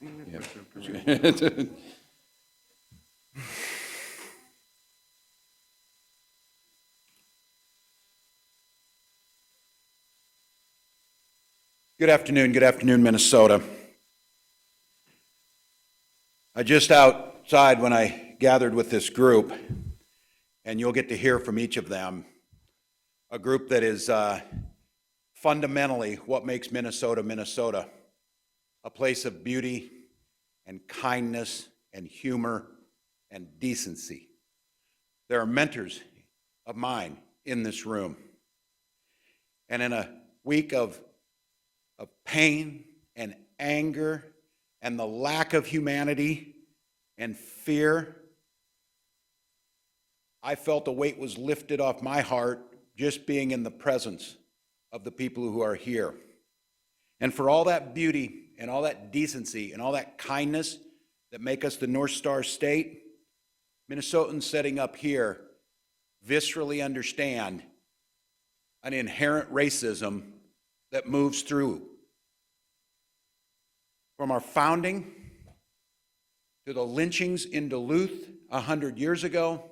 Yeah. Good afternoon, Minnesota. I just outside when I gathered with this group, and you'll get to hear from each of them, a group that is fundamentally what makes Minnesota, Minnesota, a place of beauty and kindness and humor and decency. There are mentors of mine in this room. And in a week of pain and anger and the lack of humanity and fear, I felt a weight was lifted off my heart just being in the presence of the people who are here. And for all that beauty and all that decency and all that kindness that make us the North Star State, Minnesotans sitting up here viscerally understand an inherent racism that moves through. From our founding to the lynchings in Duluth 100 years ago,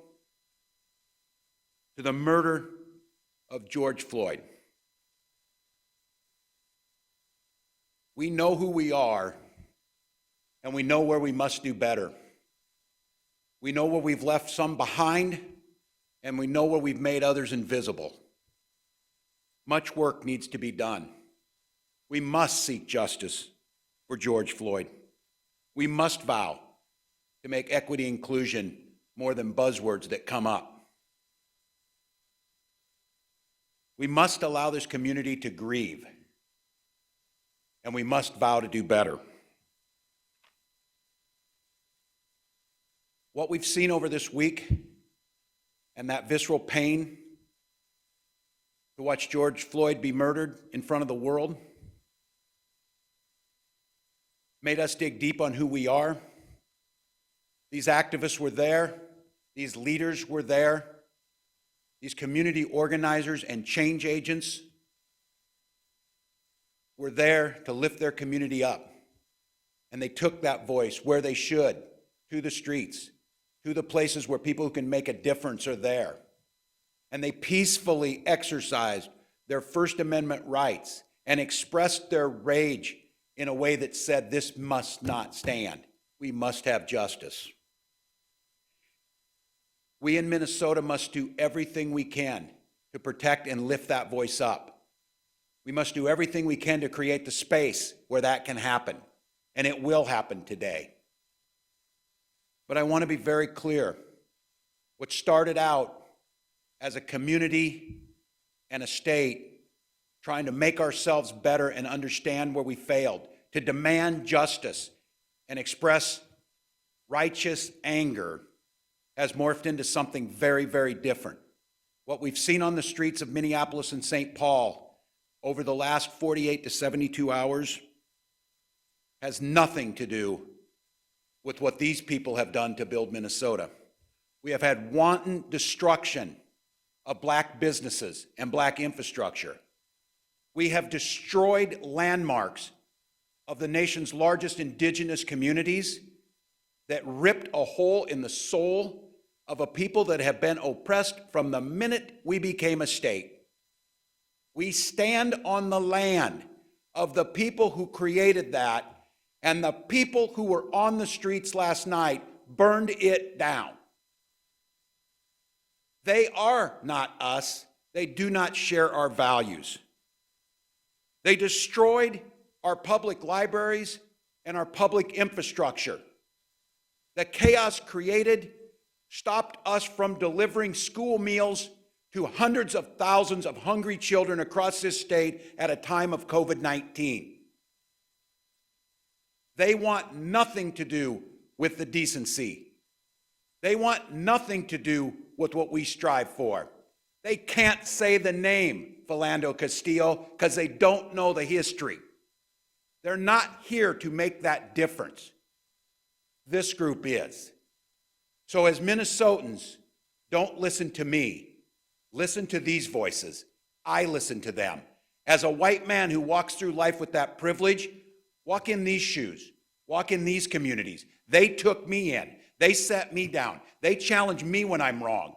to the murder of George Floyd. We know who we are, and we know where we must do better. We know where we've left some behind, and we know where we've made others invisible. Much work needs to be done. We must seek justice for George Floyd. We must vow to make equity and inclusion more than buzzwords that come up. We must allow this community to grieve, and we must vow to do better. What we've seen over this week and that visceral pain to watch George Floyd be murdered in front of the world made us dig deep on who we are. These activists were there. These leaders were there. These community organizers and change agents were there to lift their community up. And they took that voice where they should, to the streets, to the places where people who can make a difference are there. And they peacefully exercised their First Amendment rights and expressed their rage in a way that said, this must not stand. We must have justice. We in Minnesota must do everything we can to protect and lift that voice up. We must do everything we can to create the space where that can happen, and it will happen today. But I want to be very clear. What started out as a community and a state trying to make ourselves better and understand where we failed, to demand justice and express righteous anger, has morphed into something very, very different. What we've seen on the streets of Minneapolis and St. Paul over the last 48 to 72 hours has nothing to do with what these people have done to build Minnesota. We have had wanton destruction of black businesses and black infrastructure. We have destroyed landmarks of the nation's largest indigenous communities that ripped a hole in the soul of a people that have been oppressed from the minute we became a state. We stand on the land of the people who created that, and the people who were on the streets last night burned it down. They are not us. They do not share our values. They destroyed our public libraries and our public infrastructure. The chaos created stopped us from delivering school meals to hundreds of thousands of hungry children across this state at a time of COVID-19. They want nothing to do with the decency. They want nothing to do with what we strive for. They can't say the name Falando Castilla because they don't know the history. They're not here to make that difference. This group is. So as Minnesotans, don't listen to me. Listen to these voices. I listen to them. As a white man who walks through life with that privilege, Walk in these shoes. Walk in these communities. They took me in. They set me down. They challenge me when I'm wrong.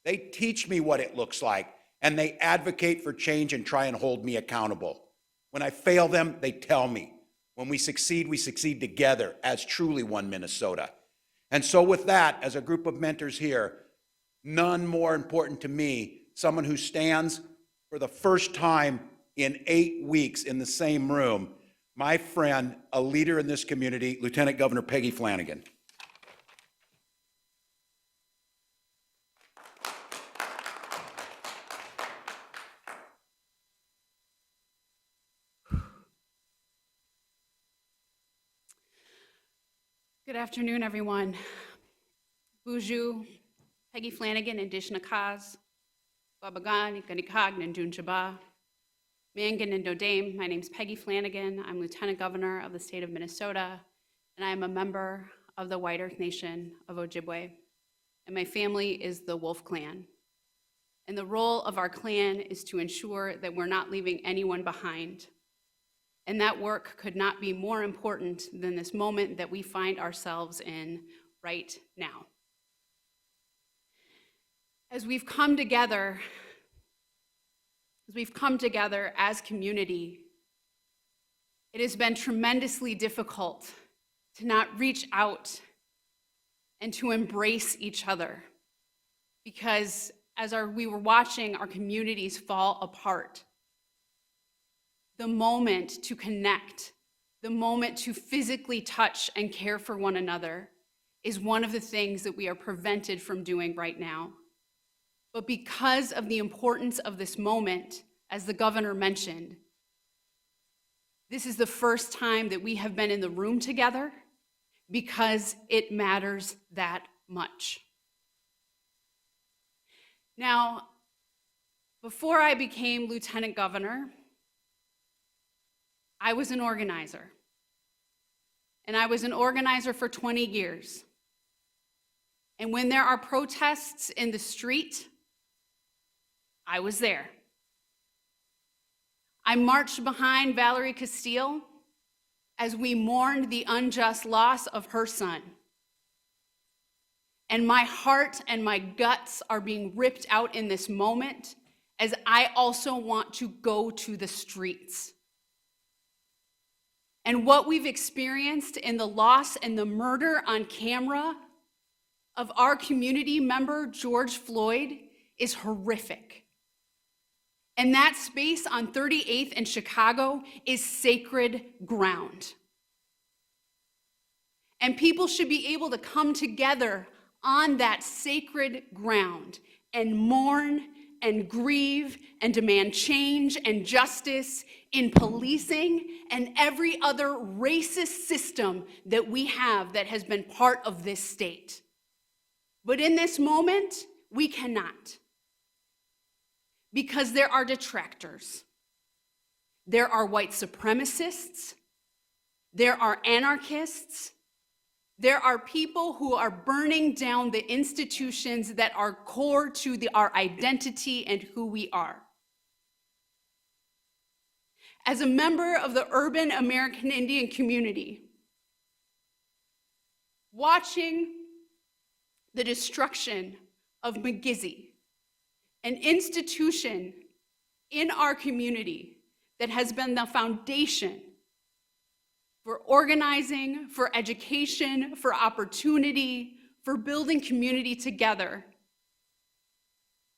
They teach me what it looks like, and they advocate for change and try and hold me accountable. When I fail them, they tell me. When we succeed together as truly one Minnesota. And so with that, as a group of mentors here, none more important to me, someone who stands for the first time in 8 weeks in the same room, my friend, a leader in this community, Lieutenant Governor Peggy Flanagan. Good afternoon, everyone. Buju, Peggy Flanagan, and Dishnakaz, Babagan, Ganikagn, and Dunchaba, Mangan and Dodame. My name's Peggy Flanagan. I'm Lieutenant Governor of the state of Minnesota, and I am a member of the White Earth Nation of Ojibwe. And my family is the Wolf Clan. And the role of our clan is to ensure that we're not leaving anyone behind. And that work could not be more important than this moment that we find ourselves in right now. As we've come together as community, it has been tremendously difficult to not reach out and to embrace each other, because as we were watching our communities fall apart, the moment to connect, the moment to physically touch and care for one another is one of the things that we are prevented from doing right now. But because of the importance of this moment, as the governor mentioned, this is the first time that we have been in the room together because it matters that much. Now, before I became Lieutenant Governor, I was an organizer, and I was an organizer for 20 years. And when there are protests in the street, I was there. I marched behind Valerie Castiel as we mourned the unjust loss of her son. And my heart and my guts are being ripped out in this moment as I also want to go to the streets. And what we've experienced in the loss and the murder on camera of our community member, George Floyd, is horrific. And that space on 38th in Chicago is sacred ground. And people should be able to come together on that sacred ground and mourn and grieve and demand change and justice in policing and every other racist system that we have that has been part of this state. But in this moment, we cannot. Because there are detractors. There are white supremacists. There are anarchists. There are people who are burning down the institutions that are core to our identity and who we are. As a member of the urban American Indian community, watching the destruction of McGizzy, an institution in our community that has been the foundation for organizing, for education, for opportunity, for building community together,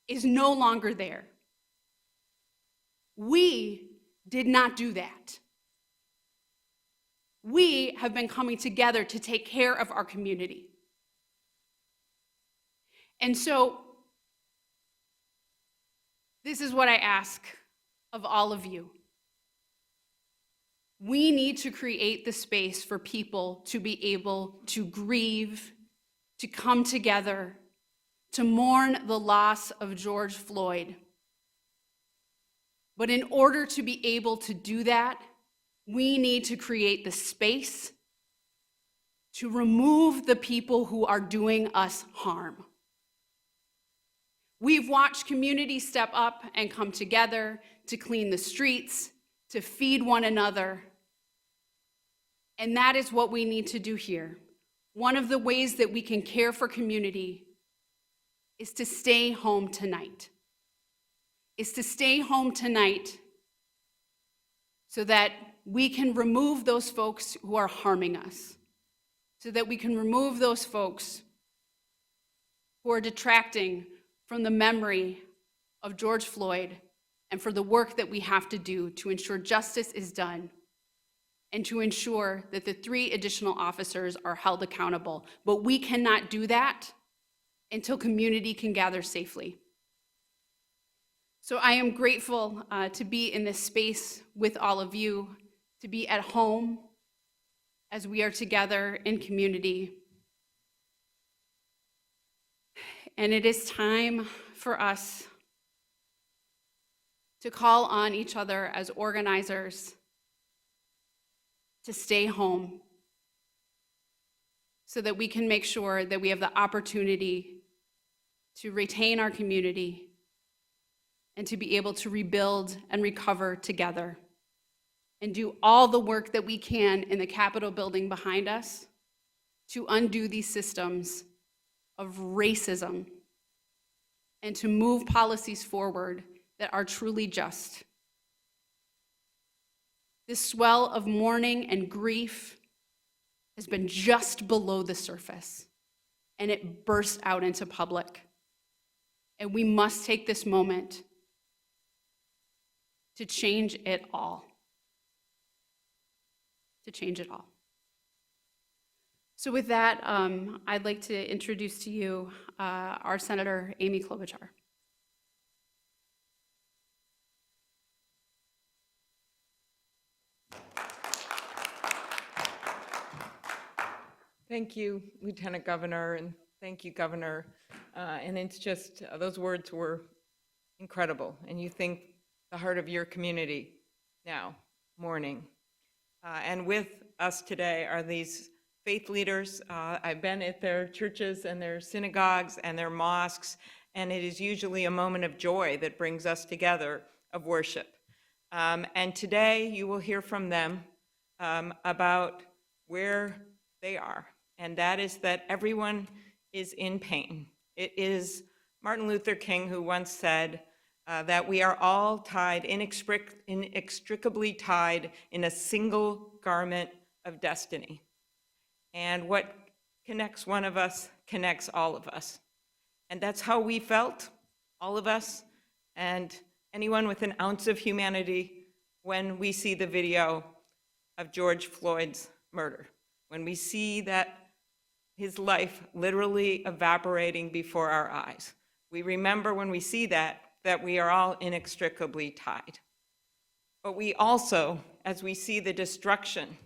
is no longer there. We did not do that. We have been coming together to take care of our community. And so, this is what I ask of all of you. We need to create the space for people to be able to grieve, to come together, to mourn the loss of George Floyd. But in order to be able to do that, we need to create the space to remove the people who are doing us harm. We've watched communities step up and come together to clean the streets, to feed one another. And that is what we need to do here. One of the ways that we can care for community is to stay home tonight. Is to stay home tonight so that we can remove those folks who are harming us, so that we can remove those folks who are detracting from the memory of George Floyd and for the work that we have to do to ensure justice is done and to ensure that the 3 additional officers are held accountable. But we cannot do that until community can gather safely. So I am grateful to be in this space with all of you, to be at home as we are together in community. And it is time for us to call on each other as organizers to stay home so that we can make sure that we have the opportunity to retain our community and to be able to rebuild and recover together and do all the work that we can in the Capitol building behind us to undo these systems of racism and to move policies forward that are truly just. This swell of mourning and grief has been just below the surface, and it burst out into public. And we must take this moment to change it all. To change it all. So with that, I'd like to introduce to you our Senator Amy Klobuchar. Thank you, Lieutenant Governor, and thank you, Governor. And it's just, those words were incredible. And you think the heart of your community now, mourning. And with us today are these faith leaders. I've been at their churches and their synagogues and their mosques, and it is usually a moment of joy that brings us together of worship. And today you will hear from them about where they are, and that is that everyone is in pain. It is Martin Luther King who once said that we are all tied, inextricably tied in a single garment of destiny. And what connects one of us connects all of us. And that's how we felt, all of us, and anyone with an ounce of humanity when we see the video of George Floyd's murder, when we see that his life literally evaporating before our eyes. We remember when we see that we are all inextricably tied. But we also, as we see the destruction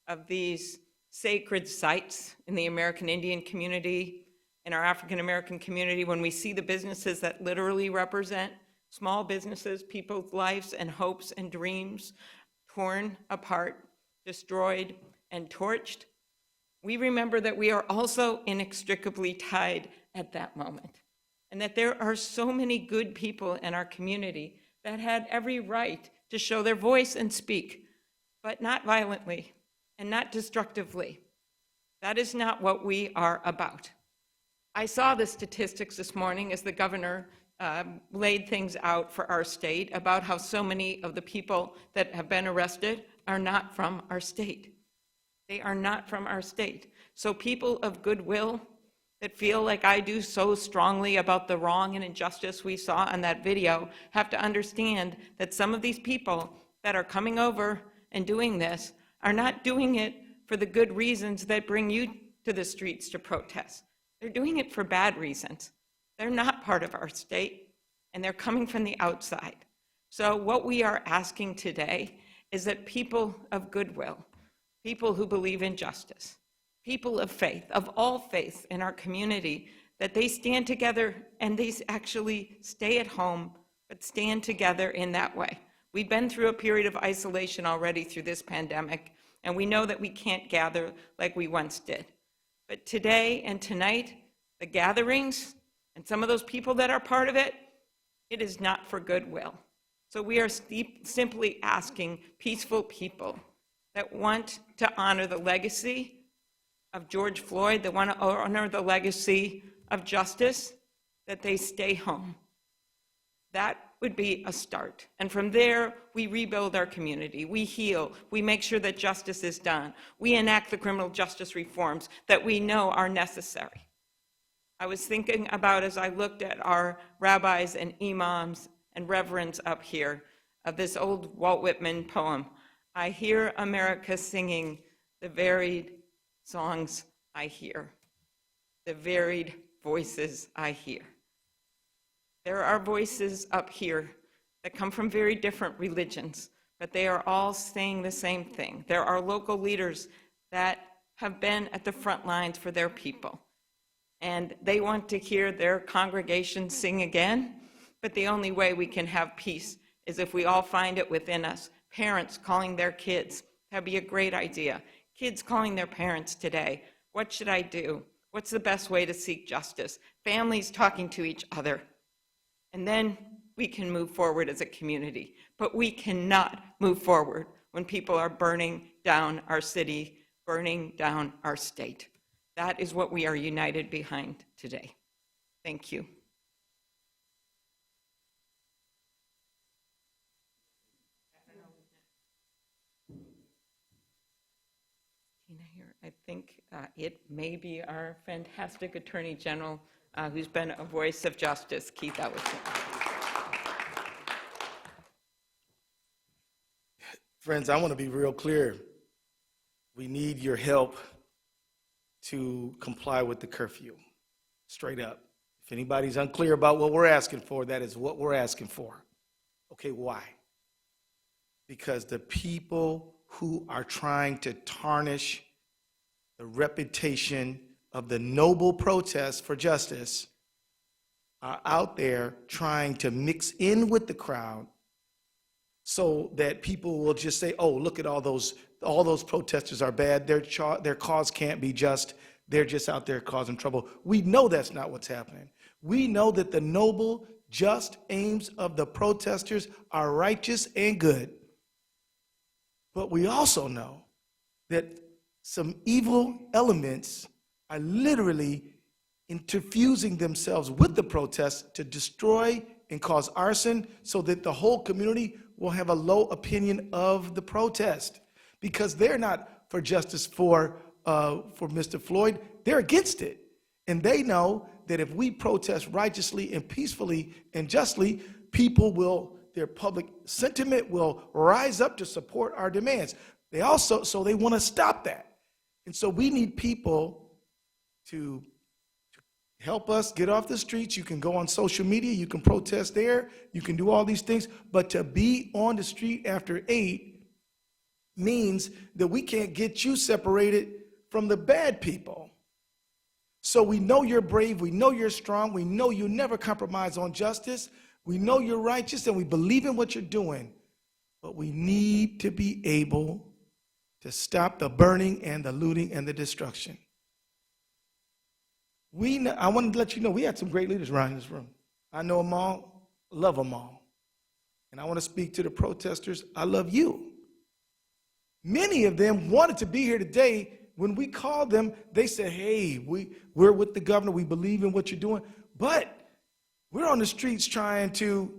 of these sacred sites in the American Indian community, in our African American community, when we see the businesses that literally represent small businesses, people's lives and hopes and dreams torn apart, destroyed, and torched, we remember that we are also inextricably tied at that moment, and that there are so many good people in our community that had every right to show their voice and speak, but not violently and not destructively. That is not what we are about. I saw the statistics this morning as the governor laid things out for our state about how so many of the people that have been arrested are not from our state. They are not from our state. So people of goodwill that feel like I do so strongly about the wrong and injustice we saw on that video have to understand that some of these people that are coming over and doing this are not doing it for the good reasons that bring you to the streets to protest. They're doing it for bad reasons. They're not part of our state, and they're coming from the outside. So what we are asking today is that people of goodwill, people who believe in justice, people of faith, of all faiths in our community, that they stand together and they actually stay at home, but stand together in that way. We've been through a period of isolation already through this pandemic, and we know that we can't gather like we once did. But today and tonight, the gatherings and some of those people that are part of it, it is not for goodwill. So we are simply asking peaceful people that want to honor the legacy of George Floyd, that want to honor the legacy of justice, that they stay home. That would be a start. And from there, we rebuild our community. We heal. We make sure that justice is done. We enact the criminal justice reforms that we know are necessary. I was thinking about, as I looked at our rabbis and imams and reverends up here, of this old Walt Whitman poem, I hear America singing the varied songs I hear, the varied voices I hear. There are voices up here that come from very different religions, but they are all saying the same thing. There are local leaders that have been at the front lines for their people, and they want to hear their congregation sing again, but the only way we can have peace is if we all find it within us. Parents calling their kids, that'd be a great idea. Kids calling their parents today, what should I do? What's the best way to seek justice? Families talking to each other. And then we can move forward as a community. But we cannot move forward when people are burning down our city, burning down our state. That is what we are united behind today. Thank you. I think it may be our fantastic Attorney General who's been a voice of justice, Keith Ellison. Friends, I want to be real clear. We need your help to comply with the curfew, straight up. If anybody's unclear about what we're asking for, that is what we're asking for. Okay, why? Because the people who are trying to tarnish the reputation of the noble protest for justice are out there trying to mix in with the crowd so that people will just say, oh, look at all those protesters are bad, their cause can't be just, they're just out there causing trouble. We know that's not what's happening. We know that the noble, just aims of the protesters are righteous and good. But we also know that some evil elements are literally interfusing themselves with the protests to destroy and cause arson so that the whole community will have a low opinion of the protest because they're not for justice for Mr. Floyd. They're against it. And they know that if we protest righteously and peacefully and justly, their public sentiment will rise up to support our demands. They want to stop that. And so we need people to help us get off the streets. You can go on social media, you can protest there, you can do all these things, but to be on the street after 8 means that we can't get you separated from the bad people. So we know you're brave, we know you're strong, we know you never compromise on justice, we know you're righteous, and we believe in what you're doing, but we need to be able to stop the burning and the looting and the destruction. I want to let you know, we had some great leaders around this room. I know them all, love them all. And I want to speak to the protesters. I love you. Many of them wanted to be here today. When we called them, they said, hey, we're with the governor. We believe in what you're doing. But we're on the streets trying to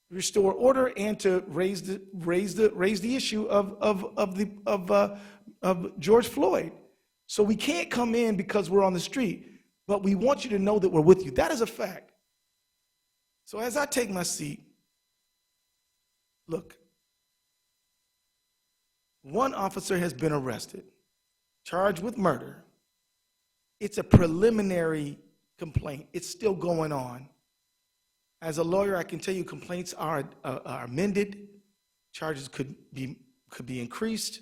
restore order and to raise the issue of George Floyd. So we can't come in because we're on the street, but we want you to know that we're with you. That is a fact. So as I take my seat, look, one officer has been arrested, charged with murder. It's a preliminary complaint. It's still going on. As a lawyer, I can tell you complaints are amended. Charges could be increased.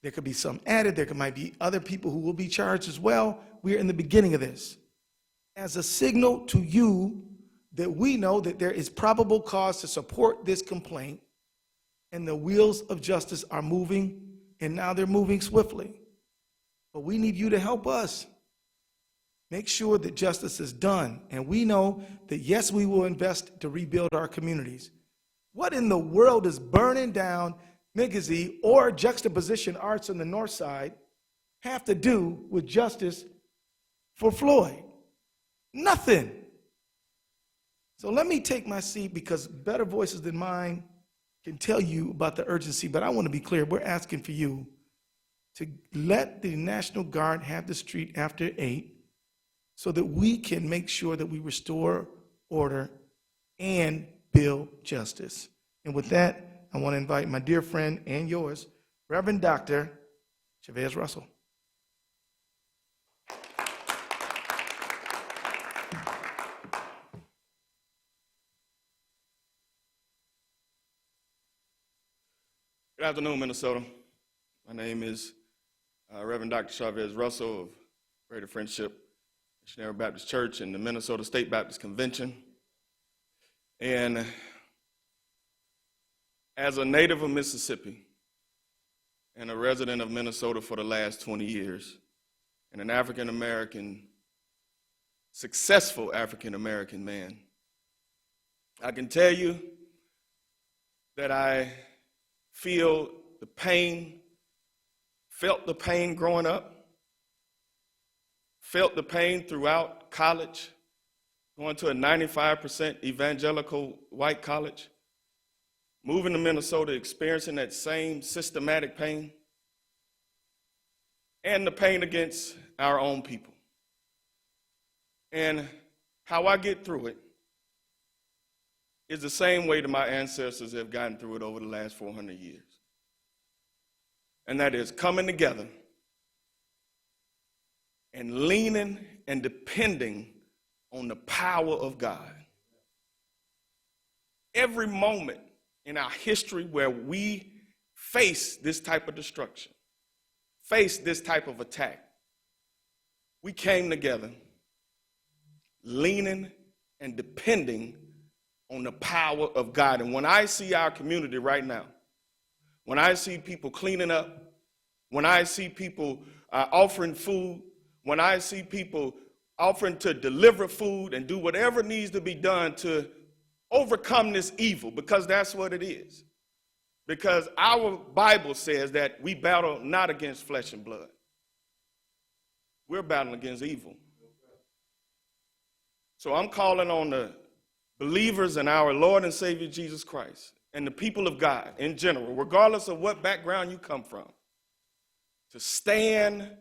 There could be some added. There might be other people who will be charged as well. We're in the beginning of this. As a signal to you that we know that there is probable cause to support this complaint, and the wheels of justice are moving, and now they're moving swiftly. But we need you to help us make sure that justice is done. And we know that, yes, we will invest to rebuild our communities. What in the world is burning down Migizi or juxtaposition arts on the north side have to do with justice for Floyd? Nothing. So let me take my seat, because better voices than mine can tell you about the urgency, but I want to be clear. We're asking for you to let the National Guard have the street after 8 so that we can make sure that we restore order and build justice. And with that, I want to invite my dear friend and yours, Reverend Dr. Chavez Russell. Good afternoon, Minnesota. My name is Reverend Dr. Chavez Russell of Greater Friendship Missionary Baptist Church and the Minnesota State Baptist Convention. And as a native of Mississippi and a resident of Minnesota for the last 20 years, and an African-American, successful African-American man, I can tell you that I feel the pain, felt the pain growing up, felt the pain throughout college, going to a 95% evangelical white college, moving to Minnesota, experiencing that same systematic pain, and the pain against our own people. And how I get through it is the same way that my ancestors have gotten through it over the last 400 years. And that is coming together and leaning and depending on the power of God. Every moment in our history where we face this type of destruction, face this type of attack, we came together leaning and depending on the power of God. And when I see our community right now, when I see people cleaning up, when I see people offering food, when I see people offering to deliver food and do whatever needs to be done to overcome this evil, because that's what it is. Because our Bible says that we battle not against flesh and blood. We're battling against evil. So I'm calling on the believers in our Lord and Savior Jesus Christ and the people of God in general, regardless of what background you come from, to stand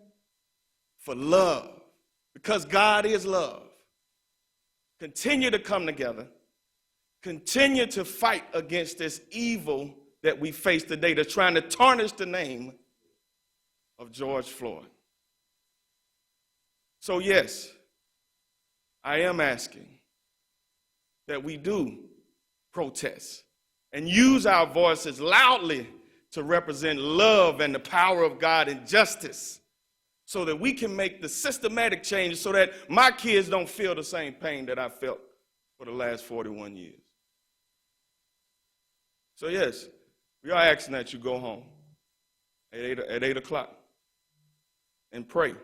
for love, because God is love. Continue to come together. Continue to fight against this evil that we face today that's trying to tarnish the name of George Floyd. So yes, I am asking that we do protest and use our voices loudly to represent love and the power of God and justice, so that we can make the systematic changes so that my kids don't feel the same pain that I felt for the last 41 years. So yes, we are asking that you go home at 8 o'clock and pray.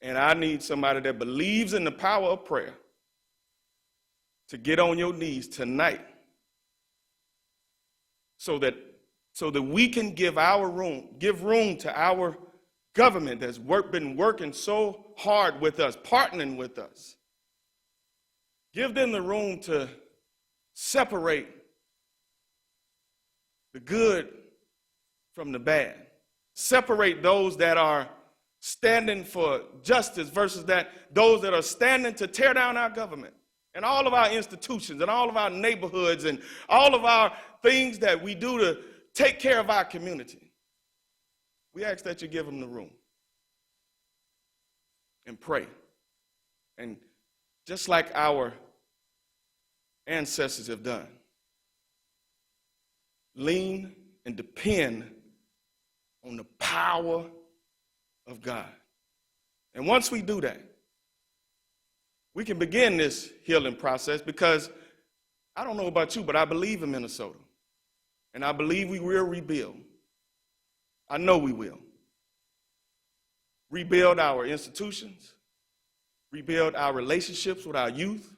And I need somebody that believes in the power of prayer to get on your knees tonight so that we can give room to our government that's been working so hard with us, partnering with us. Give them the room to separate the good from the bad. Separate those that are standing for justice versus those that are standing to tear down our government and all of our institutions and all of our neighborhoods and all of our things that we do to take care of our community. We ask that you give them the room and pray. And just like our ancestors have done, lean and depend on the power of God. And once we do that, we can begin this healing process, because I don't know about you, but I believe in Minnesota. And I believe we will rebuild. I know we will. Rebuild our institutions, rebuild our relationships with our youth,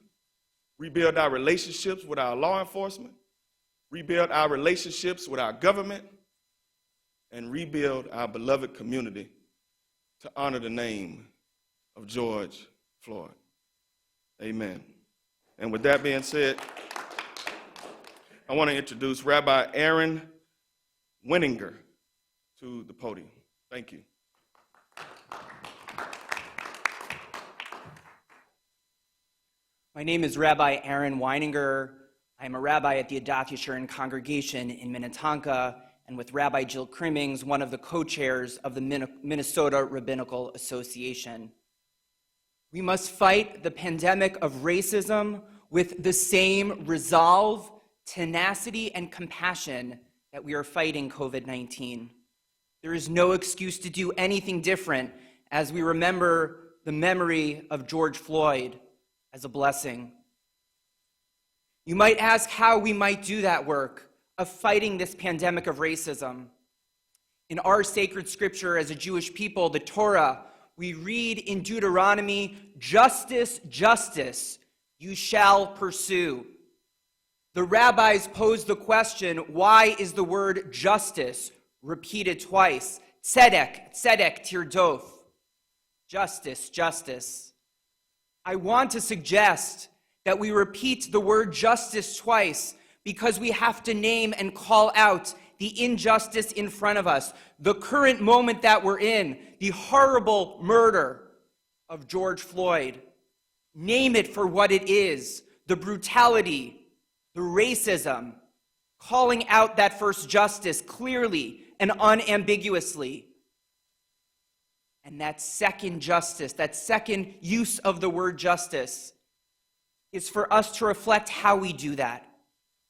rebuild our relationships with our law enforcement, rebuild our relationships with our government, and rebuild our beloved community to honor the name of George Floyd. Amen. And with that being said, I want to introduce Rabbi Aaron Weininger to the podium. Thank you. My name is Rabbi Aaron Weininger. I'm a rabbi at the Adath Yeshurun congregation in Minnetonka, and with Rabbi Jill Crimmings, one of the co-chairs of the Minnesota Rabbinical Association. We must fight the pandemic of racism with the same resolve, tenacity, and compassion that we are fighting COVID-19. There is no excuse to do anything different as we remember the memory of George Floyd as a blessing. You might ask how we might do that work of fighting this pandemic of racism. In our sacred scripture as a Jewish people, the Torah, we read in Deuteronomy, "Justice, justice, you shall pursue." The rabbis pose the question, why is the word justice repeated twice? Tzedek, tzedek tirdof. Justice, justice. I want to suggest that we repeat the word justice twice because we have to name and call out the injustice in front of us, the current moment that we're in, the horrible murder of George Floyd. Name it for what it is, the brutality, the racism, calling out that first justice clearly and unambiguously. And that second justice, that second use of the word justice, is for us to reflect how we do that.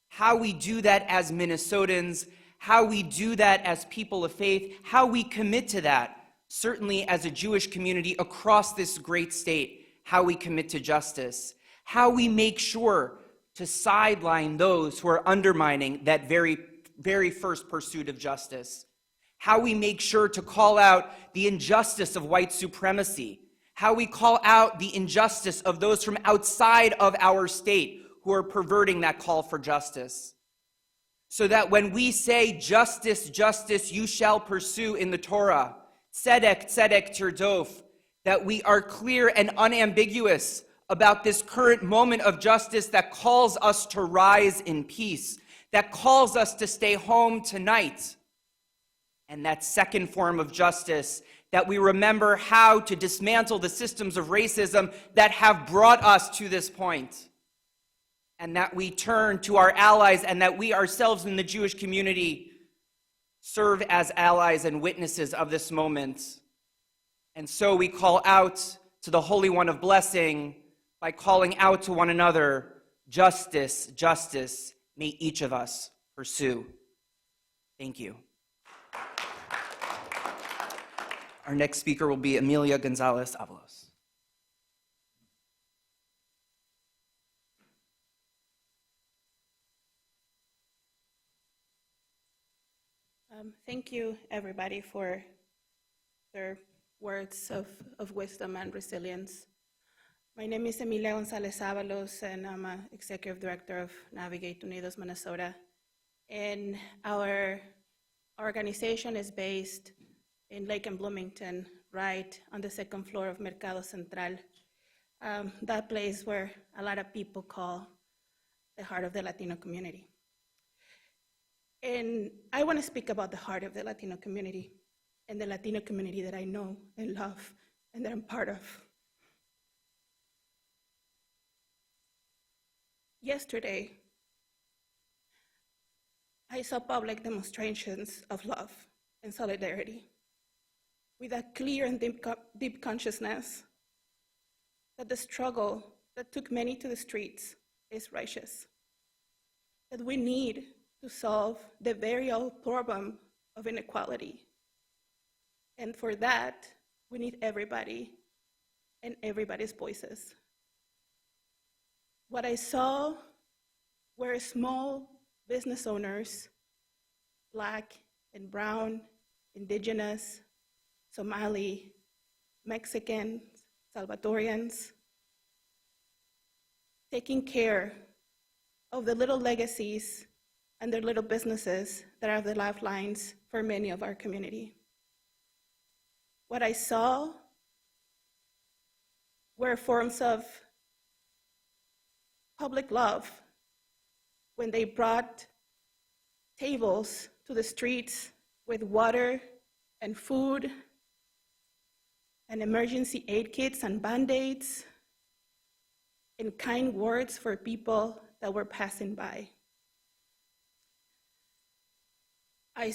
How we do that as Minnesotans, how we do that as people of faith, how we commit to that, certainly as a Jewish community across this great state, how we commit to justice, how we make sure to sideline those who are undermining that very first pursuit of justice, how we make sure to call out the injustice of white supremacy, how we call out the injustice of those from outside of our state who are perverting that call for justice. So that when we say justice, justice, you shall pursue in the Torah, tzedek, tzedek tirdof, that we are clear and unambiguous about this current moment of justice that calls us to rise in peace, that calls us to stay home tonight. And that second form of justice, that we remember how to dismantle the systems of racism that have brought us to this point. And that we turn to our allies and that we ourselves in the Jewish community serve as allies and witnesses of this moment. And so we call out to the Holy One of Blessing by calling out to one another, justice, justice, may each of us pursue. Thank you. Our next speaker will be Emilio Gonzalez Avalos. Thank you, everybody, for their words of wisdom and resilience. My name is Emilio Gonzalez Avalos, and I'm an executive director of Navigate Unidos Minnesota. And our organization is based in Lake and Bloomington, right on the second floor of Mercado Central, that place where a lot of people call the heart of the Latino community. And I want to speak about the heart of the Latino community and the Latino community that I know and love and that I'm part of. Yesterday, I saw public demonstrations of love and solidarity with a clear and deep consciousness that the struggle that took many to the streets is righteous, that we need to solve the very old problem of inequality. And for that, we need everybody and everybody's voices. What I saw were small business owners, Black and brown, Indigenous, Somali, Mexican, Salvadorians, taking care of the little legacies and their little businesses that are the lifelines for many of our community. What I saw were forms of public love when they brought tables to the streets with water and food and emergency aid kits and Band-Aids and kind words for people that were passing by. I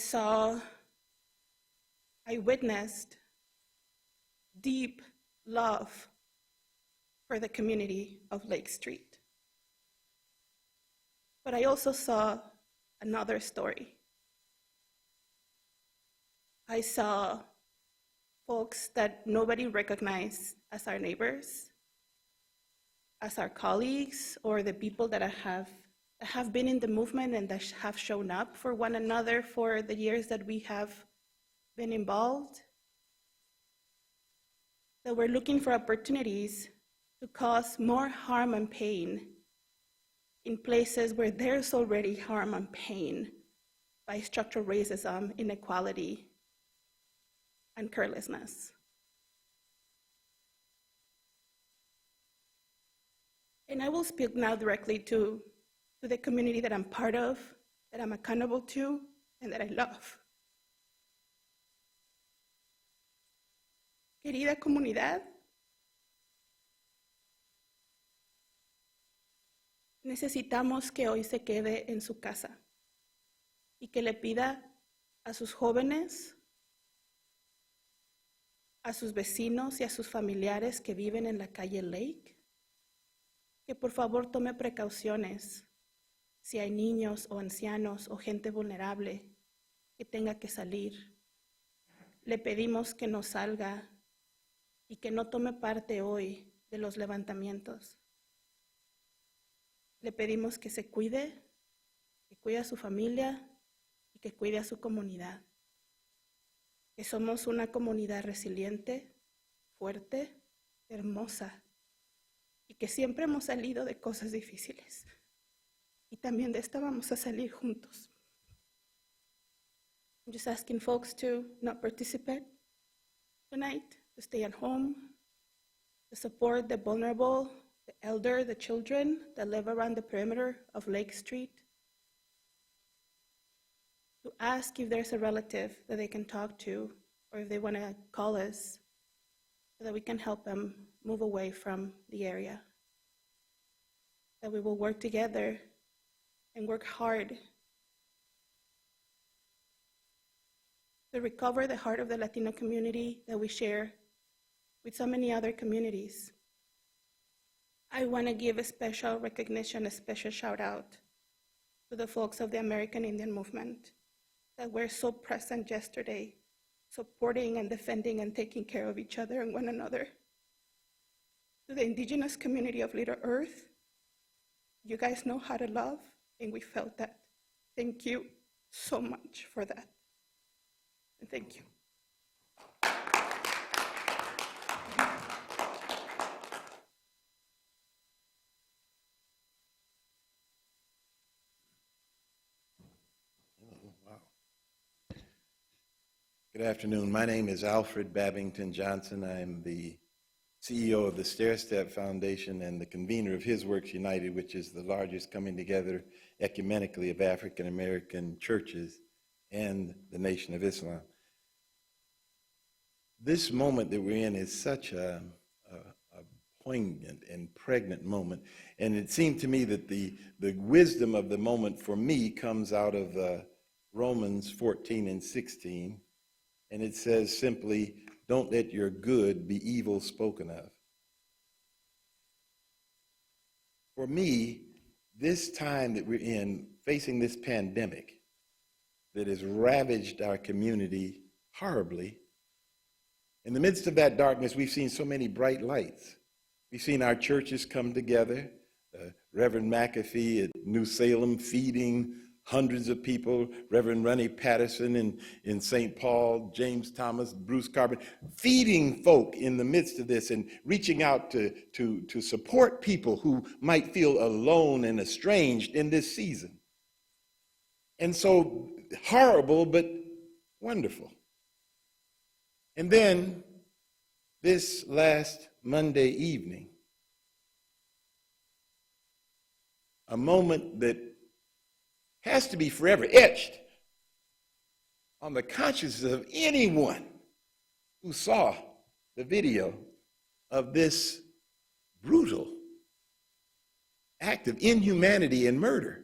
witnessed deep love for the community of Lake Street. But I also saw another story. I saw folks that nobody recognized as our neighbors, as our colleagues, or the people that have been in the movement and that have shown up for one another for the years that we have been involved, that we're looking for opportunities to cause more harm and pain in places where there's already harm and pain by structural racism, inequality, and carelessness. And I will speak now directly to the community that I'm part of, that I'm accountable to, and that I love. Querida comunidad, necesitamos que hoy se quede en su casa y que le pida a sus jóvenes, a sus vecinos y a sus familiares que viven en la calle Lake, que por favor tome precauciones si hay niños o ancianos o gente vulnerable que tenga que salir. Le pedimos que no salga y que no tome parte hoy de los levantamientos. Le pedimos que se cuide, que cuide a su familia y que cuide a su comunidad. Que somos una comunidad resiliente, fuerte, hermosa, y que siempre hemos salido de cosas difíciles. Y también de esta vamos a salir juntos. I'm just asking folks to not participate tonight, to stay at home, to support the vulnerable, the elder, the children that live around the perimeter of Lake Street, to ask if there's a relative that they can talk to, or if they want to call us so that we can help them move away from the area. That we will work together and work hard to recover the heart of the Latino community that we share with so many other communities. I want to give a special recognition, a special shout out to the folks of the American Indian movement that were so present yesterday, supporting and defending and taking care of each other and one another. To the indigenous community of Little Earth, you guys know how to love, and we felt that. Thank you so much for that. And thank you. Good afternoon. My name is Alfred Babbington Johnson. I am the CEO of the Stair Step Foundation and the convener of His Works United, which is the largest coming together ecumenically of African American churches and the Nation of Islam. This moment that we're in is such a poignant and pregnant moment, and it seemed to me that the wisdom of the moment for me comes out of Romans 14 and 16. And it says simply, don't let your good be evil spoken of. For me, this time that we're in, facing this pandemic that has ravaged our community horribly, in the midst of that darkness, we've seen so many bright lights. We've seen our churches come together, Reverend McAfee at New Salem feeding hundreds of people, Reverend Ronnie Patterson in St. Paul, James Thomas, Bruce Carpenter, feeding folk in the midst of this and reaching out to support people who might feel alone and estranged in this season. And so horrible, but wonderful. And then this last Monday evening, a moment that has to be forever etched on the consciousness of anyone who saw the video of this brutal act of inhumanity and murder.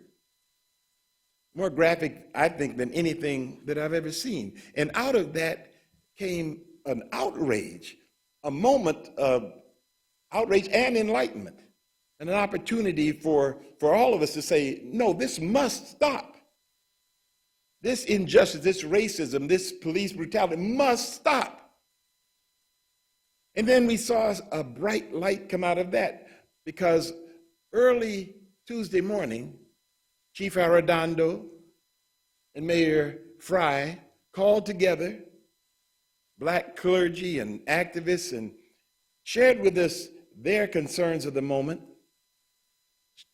More graphic, I think, than anything that I've ever seen. And out of that came an outrage, a moment of outrage and enlightenment, and an opportunity for all of us to say, no, this must stop. This injustice, this racism, this police brutality must stop. And then we saw a bright light come out of that, because early Tuesday morning, Chief Arredondo and Mayor Fry called together Black clergy and activists and shared with us their concerns of the moment,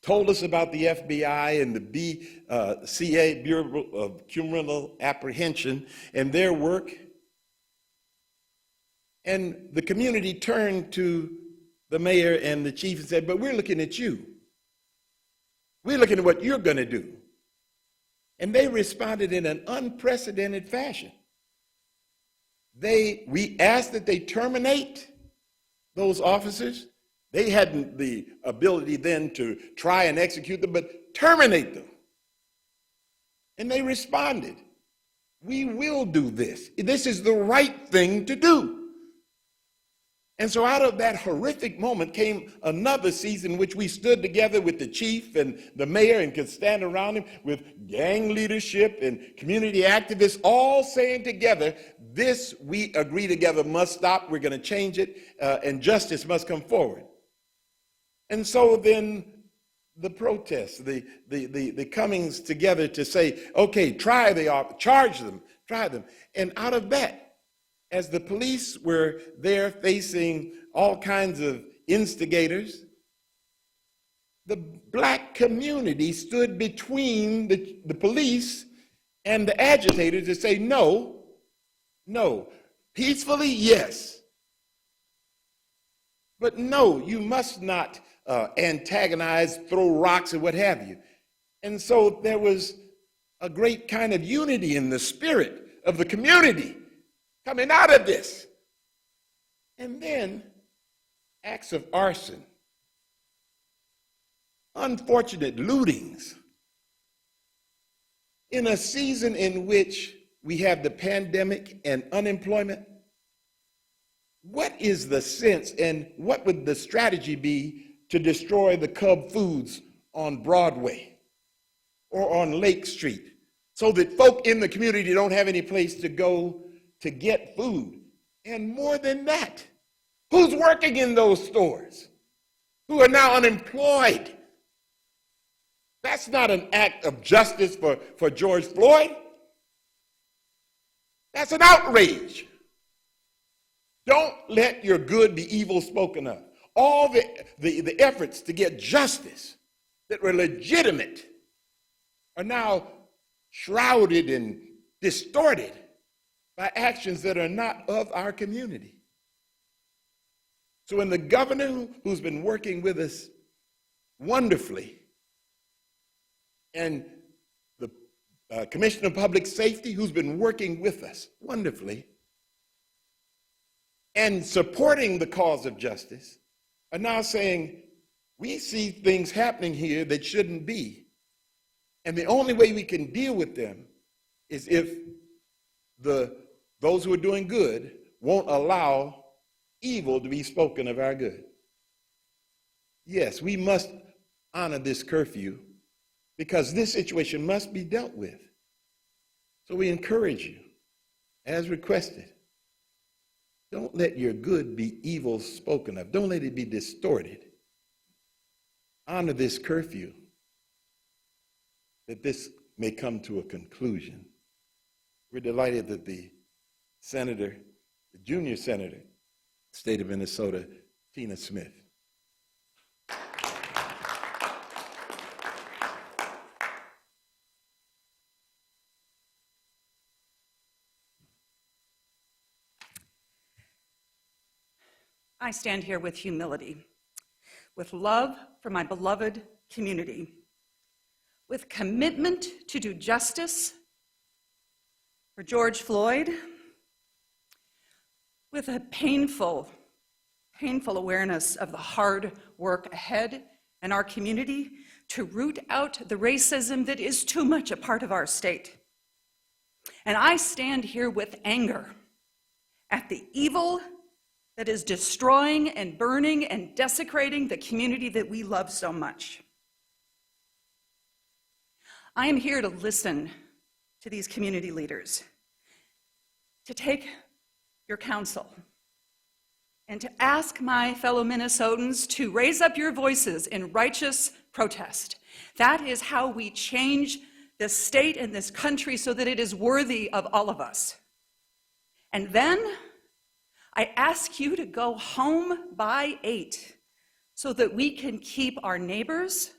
told us about the FBI and the BCA, Bureau of Criminal Apprehension, and their work. And the community turned to the mayor and the chief and said, but we're looking at you. We're looking at what you're going to do. And they responded in an unprecedented fashion. We asked that they terminate those officers. They hadn't the ability then to try and execute them, but terminate them. And they responded, we will do this. This is the right thing to do. And so out of that horrific moment came another season in which we stood together with the chief and the mayor and could stand around him with gang leadership and community activists all saying together, this we agree together must stop, we're going to change it, and justice must come forward. And so then the protests, the comings together to say, okay, charge them, try them. And out of that, as the police were there facing all kinds of instigators, the Black community stood between the police and the agitators to say, no, peacefully, yes. But no, you must not antagonize, throw rocks, or what have you. And so there was a great kind of unity in the spirit of the community coming out of this. And then acts of arson, unfortunate lootings, in a season in which we have the pandemic and unemployment. What is the sense and what would the strategy be to destroy the Cub Foods on Broadway or on Lake Street so that folk in the community don't have any place to go to get food? And more than that, who's working in those stores who are now unemployed? That's not an act of justice for George Floyd. That's an outrage. Don't let your good be evil spoken of. All the efforts to get justice that were legitimate are now shrouded and distorted by actions that are not of our community. So when the governor, who's been working with us wonderfully, and the Commissioner of Public Safety, who's been working with us wonderfully, and supporting the cause of justice, are now saying, we see things happening here that shouldn't be. And the only way we can deal with them is if those who are doing good won't allow evil to be spoken of our good. Yes, we must honor this curfew because this situation must be dealt with. So we encourage you, as requested, don't let your good be evil spoken of. Don't let it be distorted. Honor this curfew that this may come to a conclusion. We're delighted that the senator, the junior senator, state of Minnesota, Tina Smith. I stand here with humility, with love for my beloved community, with commitment to do justice for George Floyd, with a painful awareness of the hard work ahead in our community to root out the racism that is too much a part of our state. And I stand here with anger at the evil that is destroying and burning and desecrating the community that we love so much. I am here to listen to these community leaders, to take your counsel, and to ask my fellow Minnesotans to raise up your voices in righteous protest. That is how we change this state and this country so that it is worthy of all of us. And then I ask you to go home by 8 so that we can keep our neighbors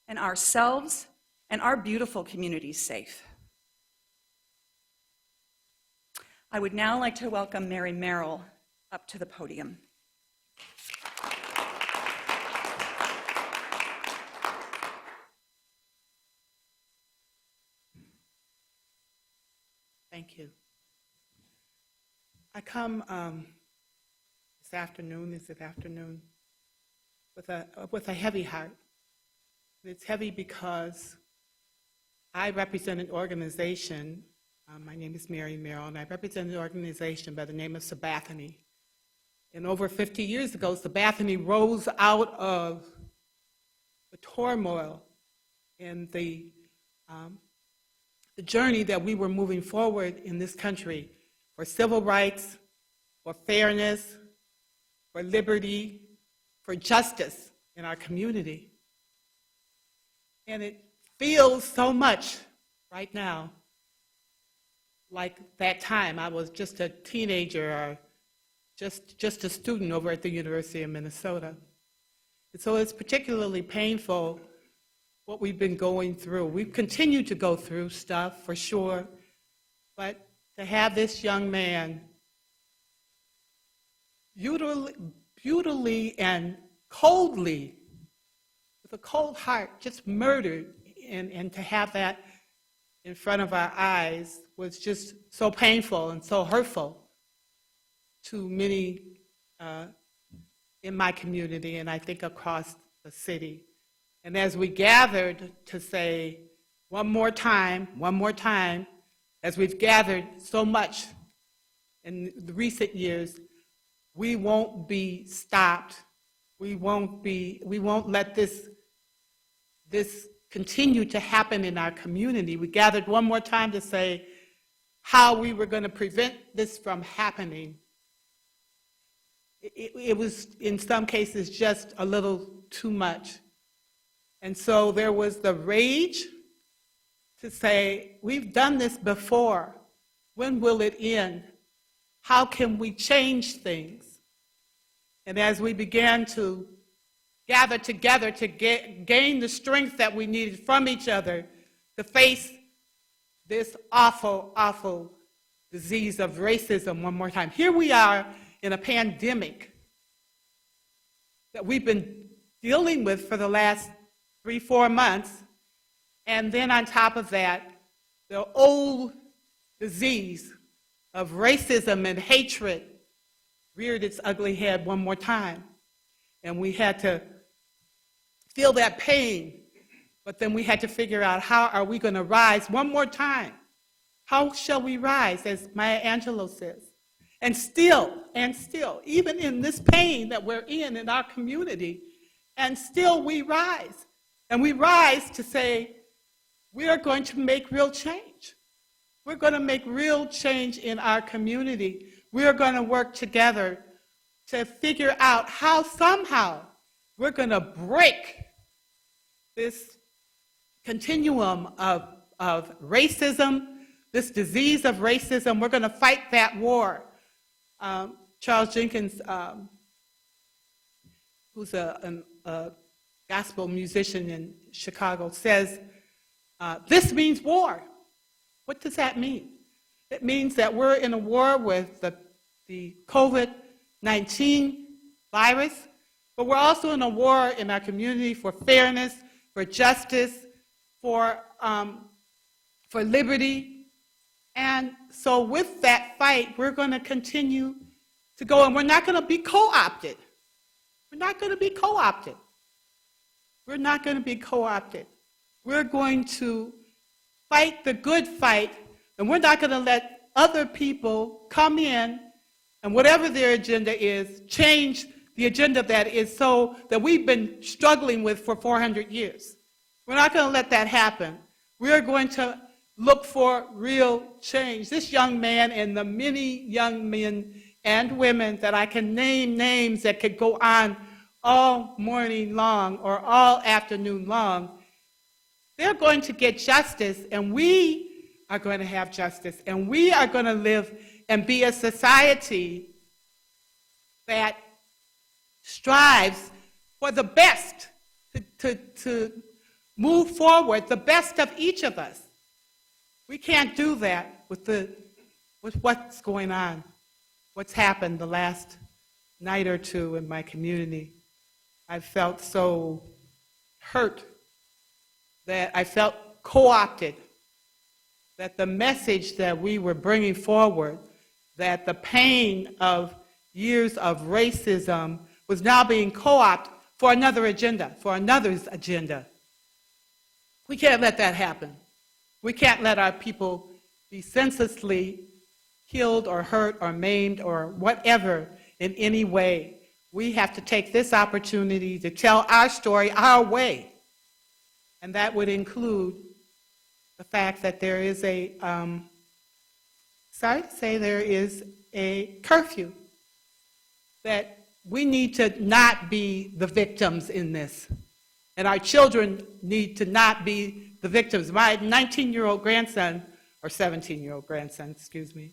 and ourselves and our beautiful communities safe. I would now like to welcome Mary Merrill up to the podium. Thank you. I come this afternoon, with a heavy heart. And it's heavy because I represent an organization. My name is Mary Merrill, and I represent an organization by the name of Sabathani. And over 50 years ago, Sabathani rose out of the turmoil and the journey that we were moving forward in this country for civil rights, for fairness, for liberty, for justice in our community. And it feels so much right now like that time. I was just a teenager or just a student over at the University of Minnesota. And so it's particularly painful what we've been going through. We've continued to go through stuff for sure, but to have this young man brutally and coldly, with a cold heart, just murdered, and to have that in front of our eyes was just so painful and so hurtful to many in my community, and I think across the city. And as we gathered to say one more time, as we've gathered so much in the recent years, we won't be stopped. We won't let this continue to happen in our community. We gathered one more time to say how we were going to prevent this from happening. It was, in some cases, just a little too much. And so there was the rage to say, we've done this before. When will it end? How can we change things? And as we began to gather together to gain the strength that we needed from each other to face this awful, awful disease of racism one more time. Here we are in a pandemic that we've been dealing with for the last 3-4 months, and then on top of that, the old disease of racism and hatred reared its ugly head one more time. And we had to feel that pain, but then we had to figure out, how are we going to rise one more time? How shall we rise, as Maya Angelou says? And still, even in this pain that we're in our community, and still we rise. And we rise to say, we are going to make real change. We're going to make real change in our community. We are going to work together to figure out how somehow we're going to break this continuum of racism, this disease of racism. We're going to fight that war. Charles Jenkins, who's a gospel musician in Chicago, says, this means war. What does that mean? It means that we're in a war with the COVID-19 virus, but we're also in a war in our community for fairness, for justice, for liberty. And so with that fight, we're going to continue to go, and we're not going to be co-opted. We're not going to be co-opted. We're not going to be co-opted. We're going to fight the good fight, and we're not going to let other people come in and whatever their agenda is, change the agenda that we've been struggling with for 400 years. We're not going to let that happen. We're going to look for real change. This young man and the many young men and women that I can name names that could go on all morning long or all afternoon long, they're going to get justice, and we are going to have justice, and we are going to live and be a society that strives for the best, to move forward, the best of each of us. We can't do that with what's going on, what's happened the last night or two in my community. I felt so hurt that I felt co-opted, that the message that we were bringing forward, that the pain of years of racism was now being co-opted for another agenda, for another's agenda. We can't let that happen. We can't let our people be senselessly killed or hurt or maimed or whatever in any way. We have to take this opportunity to tell our story our way. And that would include the fact that there is a curfew, that we need to not be the victims in this. And our children need to not be the victims. My 19-year-old grandson, or 17-year-old grandson, excuse me,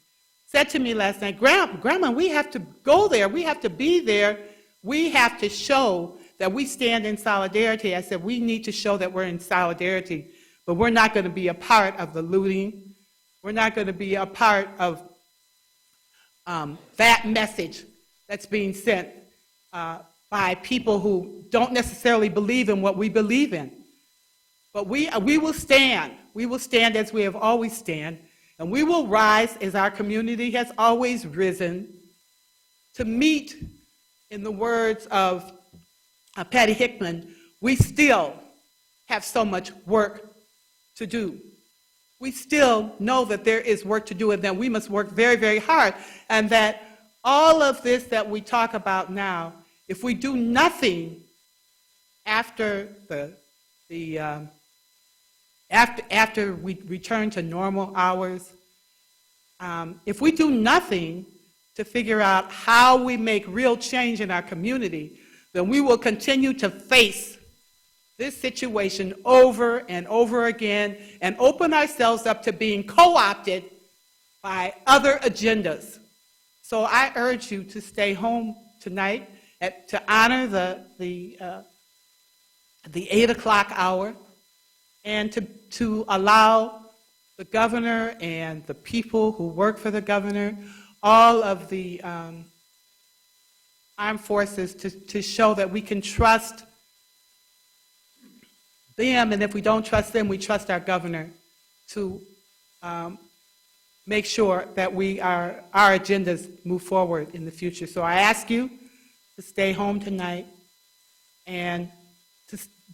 said to me last night, Grandma, we have to go there. We have to be there. We have to show that we stand in solidarity. I said, we need to show that we're in solidarity, but we're not going to be a part of the looting. We're not going to be a part of that message that's being sent by people who don't necessarily believe in what we believe in. But we will stand. We will stand as we have always stand, and we will rise as our community has always risen to meet, in the words of Patty Hickman, we still have so much work to do. We still know that there is work to do and that we must work very, very hard, and that all of this that we talk about now, if we do nothing after after we return to normal hours, if we do nothing to figure out how we make real change in our community, then we will continue to face this situation over and over again and open ourselves up to being co-opted by other agendas. So I urge you to stay home tonight to honor the 8 o'clock hour, and to allow the governor and the people who work for the governor, all of the armed forces, to show that we can trust them, and if we don't trust them, we trust our governor to make sure that our agendas move forward in the future. So I ask you to stay home tonight,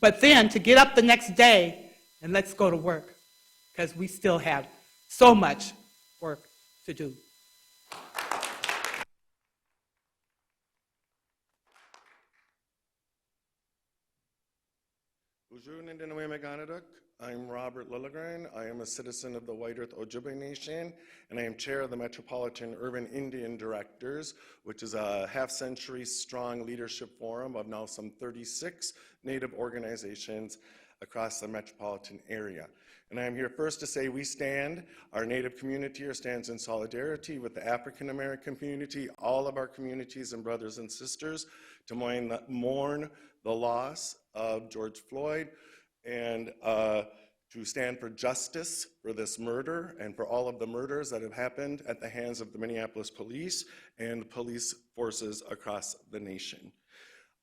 but then to get up the next day and let's go to work, because we still have so much work to do. I'm Robert Lilligren. I am a citizen of the White Earth Ojibwe Nation, and I am chair of the Metropolitan Urban Indian Directors, which is a half-century strong leadership forum of now some 36 Native organizations across the metropolitan area. And I am here first to say our Native community here stands in solidarity with the African American community, all of our communities and brothers and sisters, to mourn the loss of George Floyd, and to stand for justice for this murder and for all of the murders that have happened at the hands of the Minneapolis police and police forces across the nation.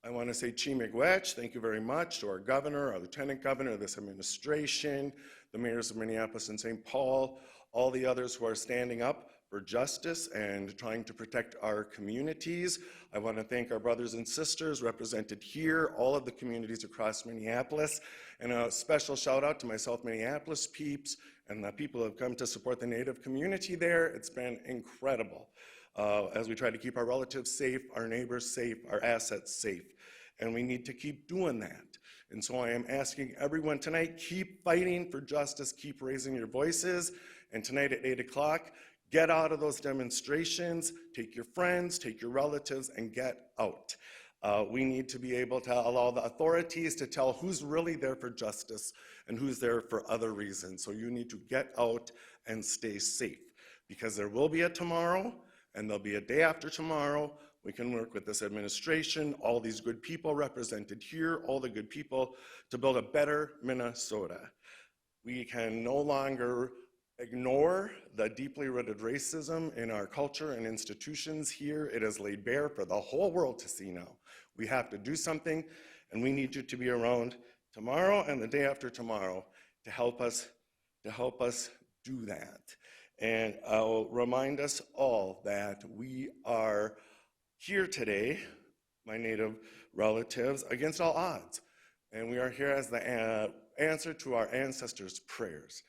I want to say Chimigwech, thank you very much to our governor, our lieutenant governor, this administration, the mayors of Minneapolis and St. Paul, all the others who are standing up for justice and trying to protect our communities. I want to thank our brothers and sisters represented here, all of the communities across Minneapolis, and a special shout out to my South Minneapolis peeps and the people who have come to support the Native community there. It's been incredible as we try to keep our relatives safe, our neighbors safe, our assets safe, and we need to keep doing that. And so I am asking everyone tonight, keep fighting for justice, keep raising your voices, and tonight at 8 o'clock, get out of those demonstrations, take your friends, take your relatives, and get out. We need to be able to allow the authorities to tell who's really there for justice and who's there for other reasons. So you need to get out and stay safe, because there will be a tomorrow, and there'll be a day after tomorrow. We can work with this administration, all these good people represented here, all the good people, to build a better Minnesota. We can no longer ignore the deeply rooted racism in our culture and institutions here. It is laid bare for the whole world to see now. We have to do something, and we need you to be around tomorrow and the day after tomorrow to help us do that. And I'll remind us all that we are here today, my Native relatives, against all odds. And we are here as the answer to our ancestors' prayers.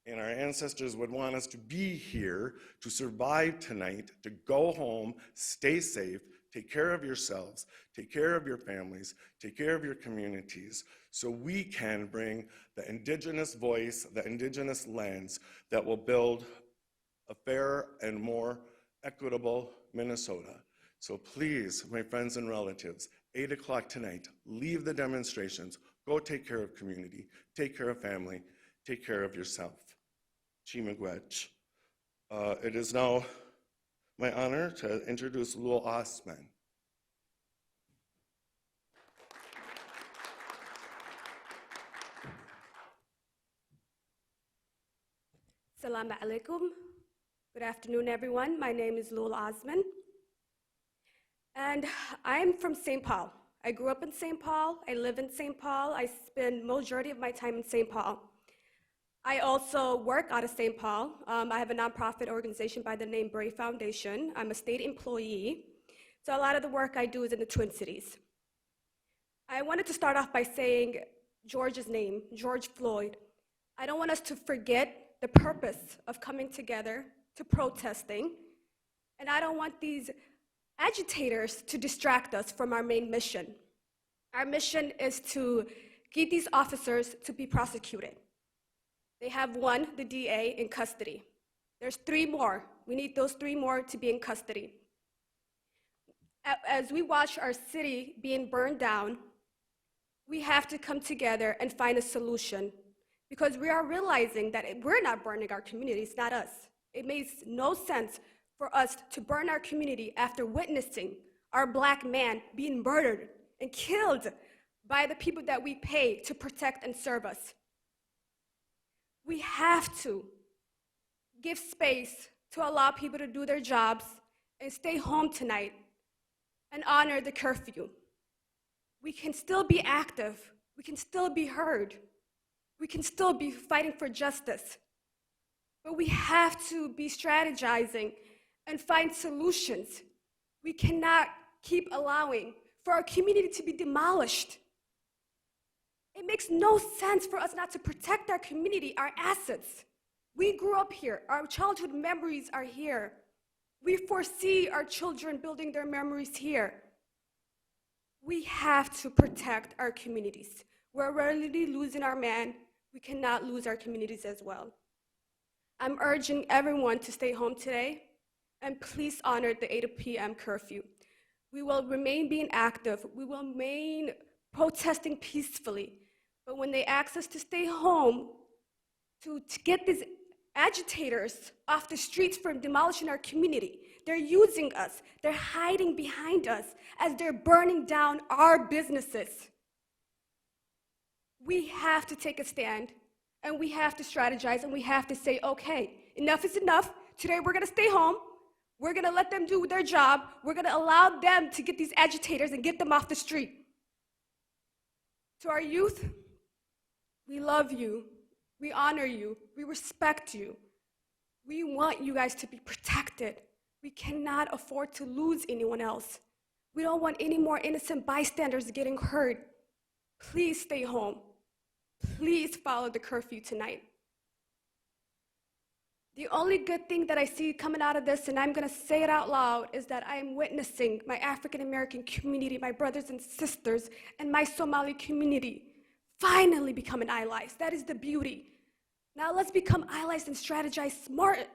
And our ancestors would want us to be here to survive tonight, to go home, stay safe, take care of yourselves, take care of your families, take care of your communities, so we can bring the indigenous voice, the indigenous lens that will build a fairer and more equitable Minnesota. So please, my friends and relatives, 8 o'clock tonight, leave the demonstrations, go take care of community, take care of family, take care of yourself. Chimigwech. It is now my honor to introduce Lul Osman. Assalamu alaikum. Good afternoon, everyone. My name is Lul Osman, and I'm from St. Paul. I grew up in St. Paul. I live in St. Paul. I spend majority of my time in St. Paul. I also work out of St. Paul. I have a nonprofit organization by the name Brave Foundation. I'm a state employee. So a lot of the work I do is in the Twin Cities. I wanted to start off by saying George's name, George Floyd. I don't want us to forget the purpose of coming together to protesting. And I don't want these agitators to distract us from our main mission. Our mission is to get these officers to be prosecuted. They have one, the DA, in custody. There's 3 more. We need those 3 more to be in custody. As we watch our city being burned down, we have to come together and find a solution, because we are realizing that we're not burning our community, it's not us. It makes no sense for us to burn our community after witnessing our Black man being murdered and killed by the people that we pay to protect and serve us. We have to give space to allow people to do their jobs and stay home tonight and honor the curfew. We can still be active. We can still be heard. We can still be fighting for justice. But we have to be strategizing and find solutions. We cannot keep allowing for our community to be demolished. It makes no sense for us not to protect our community, our assets. We grew up here. Our childhood memories are here. We foresee our children building their memories here. We have to protect our communities. We're already losing our man. We cannot lose our communities as well. I'm urging everyone to stay home today, and please honor the 8 p.m. curfew. We will remain being active. We will remain protesting peacefully. But when they ask us to stay home, to get these agitators off the streets from demolishing our community, they're using us. They're hiding behind us as they're burning down our businesses. We have to take a stand and we have to strategize, and we have to say, okay, enough is enough. Today we're gonna stay home. We're gonna let them do their job. We're gonna allow them to get these agitators and get them off the street. To our youth, we love you. We honor you. We respect you. We want you guys to be protected. We cannot afford to lose anyone else. We don't want any more innocent bystanders getting hurt. Please stay home. Please follow the curfew tonight. The only good thing that I see coming out of this, and I'm gonna say it out loud, is that I am witnessing my African American community, my brothers and sisters, and my Somali community finally becoming allies. That is the beauty. Now let's become allies and strategize smart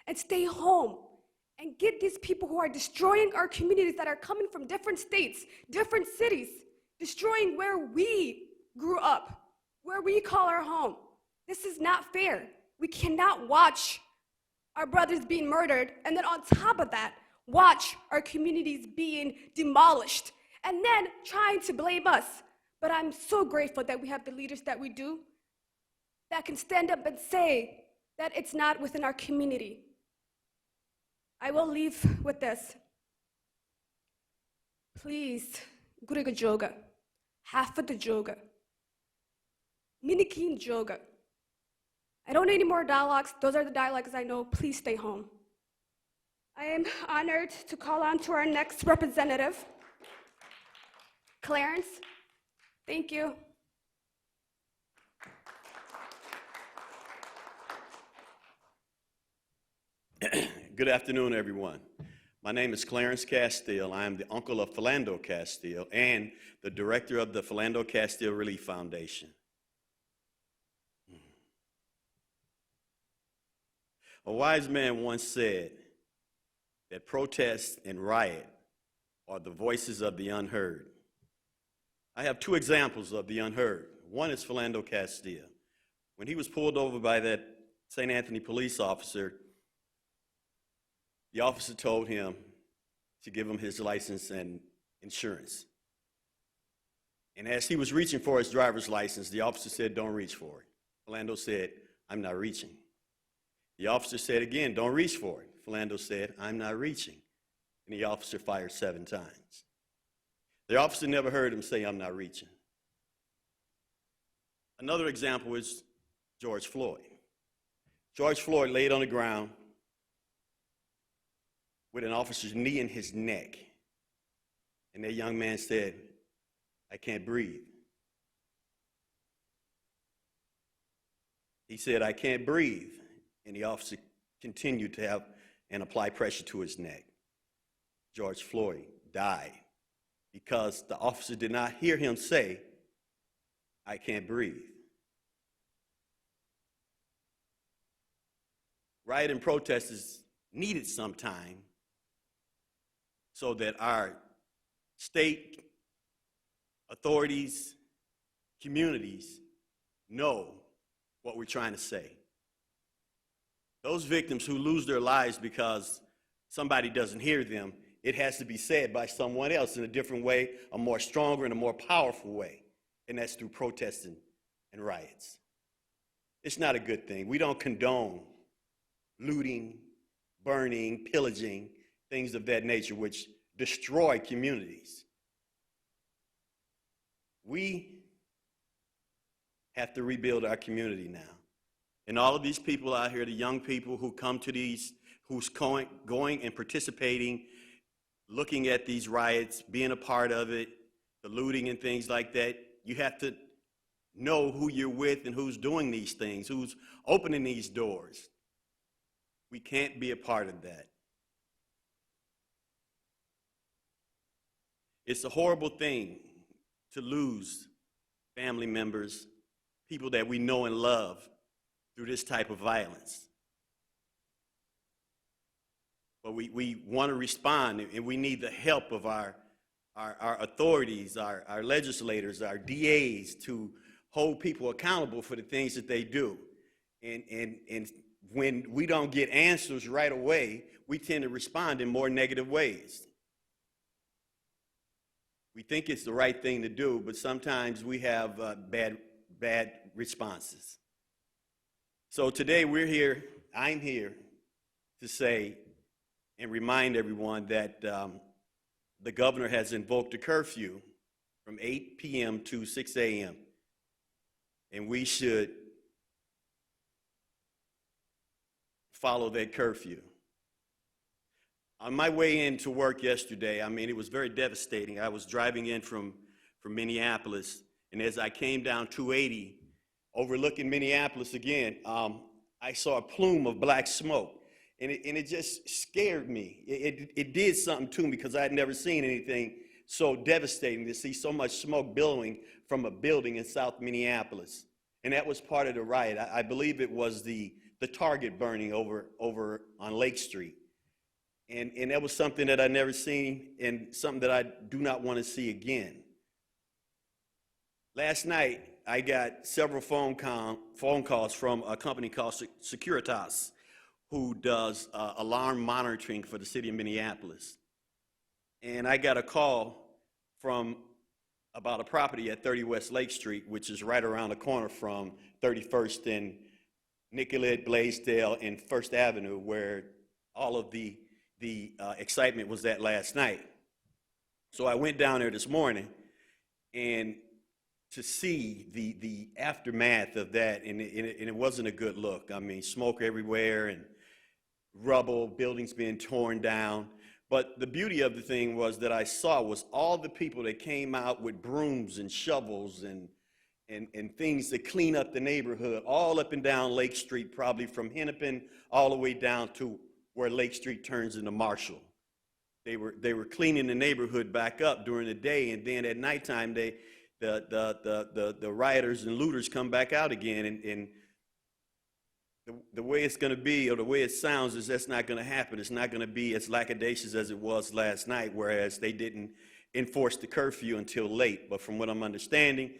and stay home and get these people who are destroying our communities that are coming from different states, different cities, destroying where we grew up, where we call our home. This is not fair. We cannot watch our brothers being murdered, and then on top of that, watch our communities being demolished, and then trying to blame us. But I'm so grateful that we have the leaders that we do, that can stand up and say that it's not within our community. I will leave with this. Please, Guriga Joga, half of the Joga, Minikin Joga. I don't need any more dialogues. Those are the dialogues I know. Please stay home. I am honored to call on to our next representative, Clarence. Thank you. Good afternoon, everyone. My name is Clarence Castiel. I am the uncle of Falando Castilla and the director of the Falando Castilla Relief Foundation. A wise man once said that protest and riot are the voices of the unheard. I have two examples of the unheard. One is Falando Castilla. When he was pulled over by that St. Anthony police officer, the officer told him to give him his license and insurance. And as he was reaching for his driver's license, the officer said, "Don't reach for it." Falando said, "I'm not reaching." The officer said again, "Don't reach for it." Falando said, "I'm not reaching." And the officer fired 7 times. The officer never heard him say, "I'm not reaching." Another example is George Floyd. George Floyd laid on the ground with an officer's knee in his neck. And that young man said, "I can't breathe." He said, "I can't breathe." And the officer continued to have and apply pressure to his neck. George Floyd died because the officer did not hear him say, "I can't breathe." Riot and protest is needed sometime so that our state authorities, communities know what we're trying to say. Those victims who lose their lives because somebody doesn't hear them, it has to be said by someone else in a different way, a more stronger and a more powerful way, and that's through protesting and riots. It's not a good thing. We don't condone looting, burning, pillaging, things of that nature which destroy communities. We have to rebuild our community now. And all of these people out here, the young people who come to these, who's going and participating, looking at these riots, being a part of it, the looting and things like that, you have to know who you're with and who's doing these things, who's opening these doors. We can't be a part of that. It's a horrible thing to lose family members, people that we know and love, through this type of violence. But we want to respond, and we need the help of our authorities, our legislators, our DAs to hold people accountable for the things that they do. And when we don't get answers right away, we tend to respond in more negative ways. We think it's the right thing to do, but sometimes we have bad responses. So today I'm here to say and remind everyone that the governor has invoked a curfew from 8 p.m. to 6 a.m. And we should follow that curfew. On my way into work yesterday, I mean, it was very devastating. I was driving in from Minneapolis, and as I came down 280, overlooking Minneapolis again, I saw a plume of black smoke, and it just scared me. It did something to me because I had never seen anything so devastating, to see so much smoke billowing from a building in South Minneapolis. And that was part of the riot. I believe it was the Target burning over on Lake Street. And that was something that I'd never seen and something that I do not want to see again. Last night, I got several phone calls from a company called Securitas, who does alarm monitoring for the city of Minneapolis. And I got a call from about a property at 30 West Lake Street, which is right around the corner from 31st and Nicollet, Blaisdell, and First Avenue, where all of the excitement was at last night. So I went down there this morning, and to see the aftermath of that, and it wasn't a good look. I mean, smoke everywhere and rubble, buildings being torn down. But the beauty of the thing was that I saw was all the people that came out with brooms and shovels and things to clean up the neighborhood, all up and down Lake Street, probably from Hennepin all the way down to where Lake Street turns into Marshall. They were cleaning the neighborhood back up during the day, and then at nighttime the rioters and looters come back out again, and the way it's going to be, or the way it sounds, is that's not going to happen. It's not going to be as lackadaisical as it was last night, whereas they didn't enforce the curfew until late. But from what I'm understanding,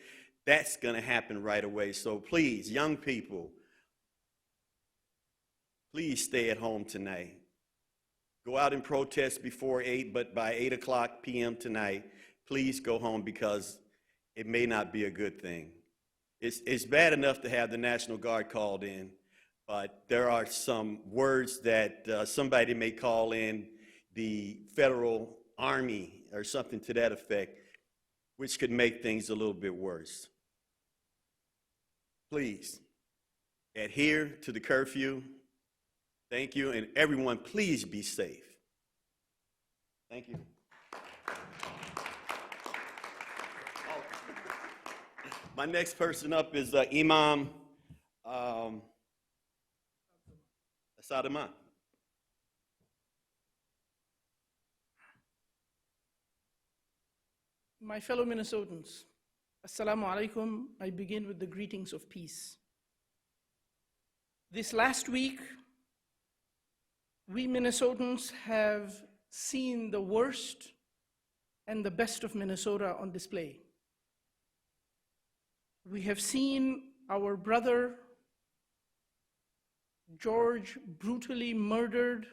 that's going to happen right away. So please, young people, please stay at home tonight. Go out and protest before 8, but by 8 o'clock p.m. tonight, please go home, because it may not be a good thing. It's bad enough to have the National Guard called in, but there are some words that somebody may call in the federal army or something to that effect, which could make things a little bit worse. Please adhere to the curfew. Thank you, and everyone, please be safe. Thank you. My next person up is Imam Sadama. My fellow Minnesotans, Assalamu alaikum. I begin with the greetings of peace. This last week, we Minnesotans have seen the worst and the best of Minnesota on display. We have seen our brother George brutally murdered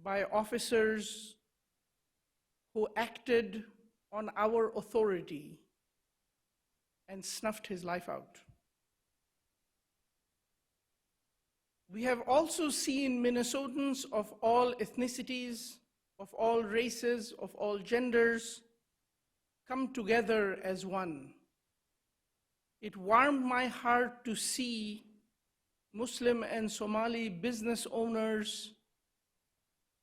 by officers who acted on our authority and snuffed his life out. We have also seen Minnesotans of all ethnicities, of all races, of all genders come together as one. It warmed my heart to see Muslim and Somali business owners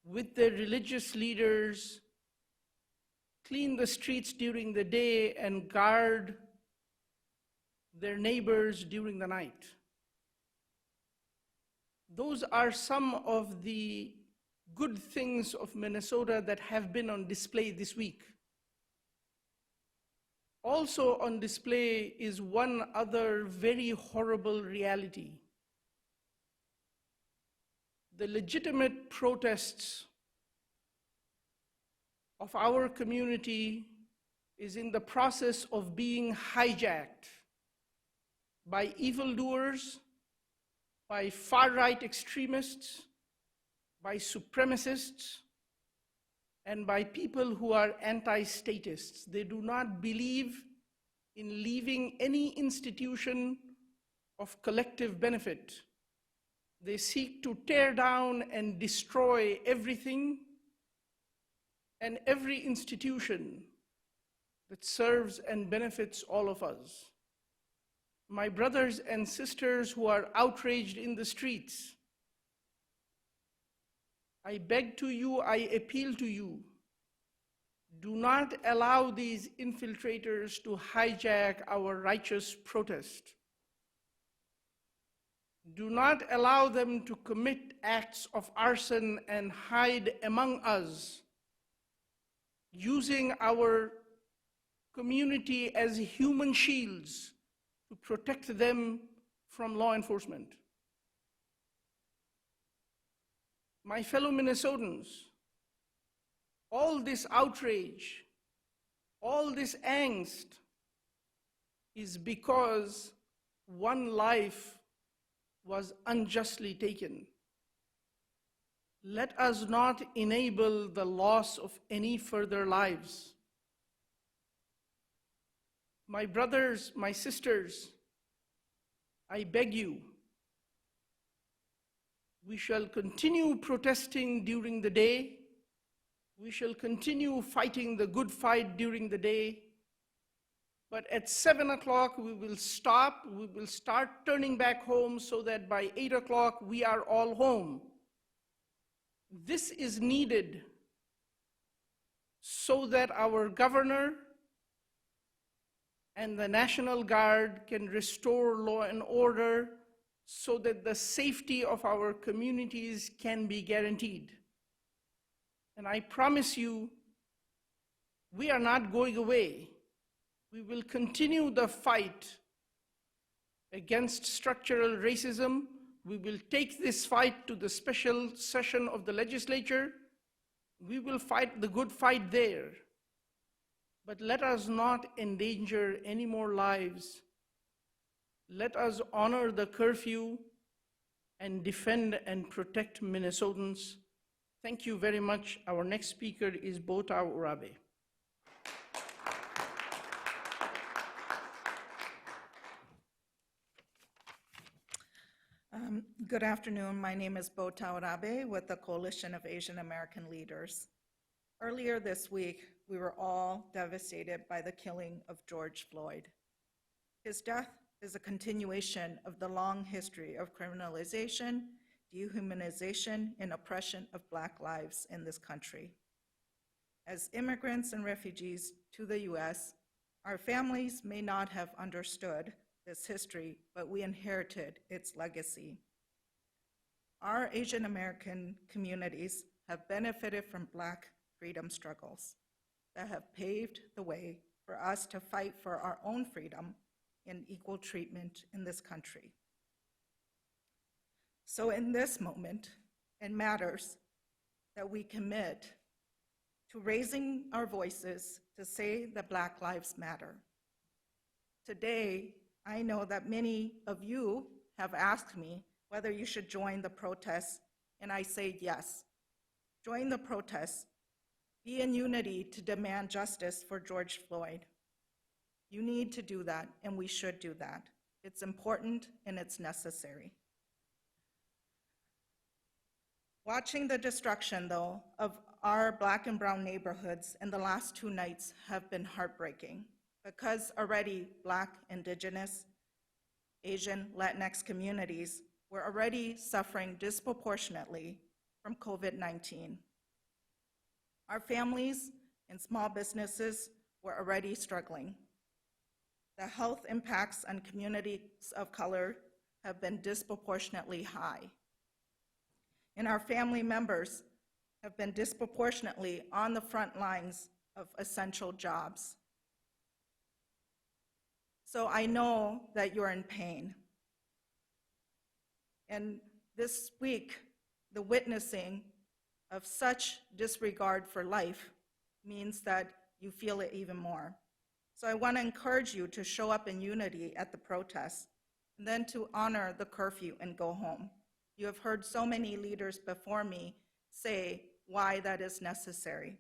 with their religious leaders clean the streets during the day and guard their neighbors during the night. Those are some of the good things of Minnesota that have been on display this week. Also on display is one other very horrible reality. The legitimate protests of our community is in the process of being hijacked by evildoers, by far-right extremists, by supremacists, and by people who are anti-statists. They do not believe in leaving any institution of collective benefit. They seek to tear down and destroy everything and every institution that serves and benefits all of us. My brothers and sisters who are outraged in the streets, I beg to you, I appeal to you, do not allow these infiltrators to hijack our righteous protest. Do not allow them to commit acts of arson and hide among us, using our community as human shields to protect them from law enforcement. My fellow Minnesotans, all this outrage, all this angst is because one life was unjustly taken. Let us not enable the loss of any further lives. My brothers, my sisters, I beg you, we shall continue protesting during the day. We shall continue fighting the good fight during the day. But at 7 o'clock, we will stop. We will start turning back home so that by 8 o'clock, we are all home. This is needed so that our governor and the National Guard can restore law and order so that the safety of our communities can be guaranteed. And I promise you, we are not going away. We will continue the fight against structural racism. We will take this fight to the special session of the legislature. We will fight the good fight there. But let us not endanger any more lives. Let us honor the curfew and defend and protect Minnesotans. Thank you very much. Our next speaker is Bota Urabe. Good afternoon. My name is Bota Urabe with the Coalition of Asian American Leaders. Earlier this week, we were all devastated by the killing of George Floyd. His death is a continuation of the long history of criminalization, dehumanization, and oppression of Black lives in this country. As immigrants and refugees to the US, our families may not have understood this history, but we inherited its legacy. Our Asian American communities have benefited from Black freedom struggles that have paved the way for us to fight for our own freedom and equal treatment in this country. So in this moment, it matters that we commit to raising our voices to say that Black lives matter. Today, I know that many of you have asked me whether you should join the protests, and I say yes. Join the protests. Be in unity to demand justice for George Floyd. You need to do that, and we should do that. It's important and it's necessary. Watching the destruction, though, of our Black and brown neighborhoods in the last 2 nights have been heartbreaking because already Black, Indigenous, Asian, Latinx communities were already suffering disproportionately from COVID-19. Our families and small businesses were already struggling. The health impacts on communities of color have been disproportionately high. And our family members have been disproportionately on the front lines of essential jobs. So I know that you're in pain. And this week, the witnessing of such disregard for life means that you feel it even more. So I want to encourage you to show up in unity at the protests, and then to honor the curfew and go home. You have heard so many leaders before me say why that is necessary.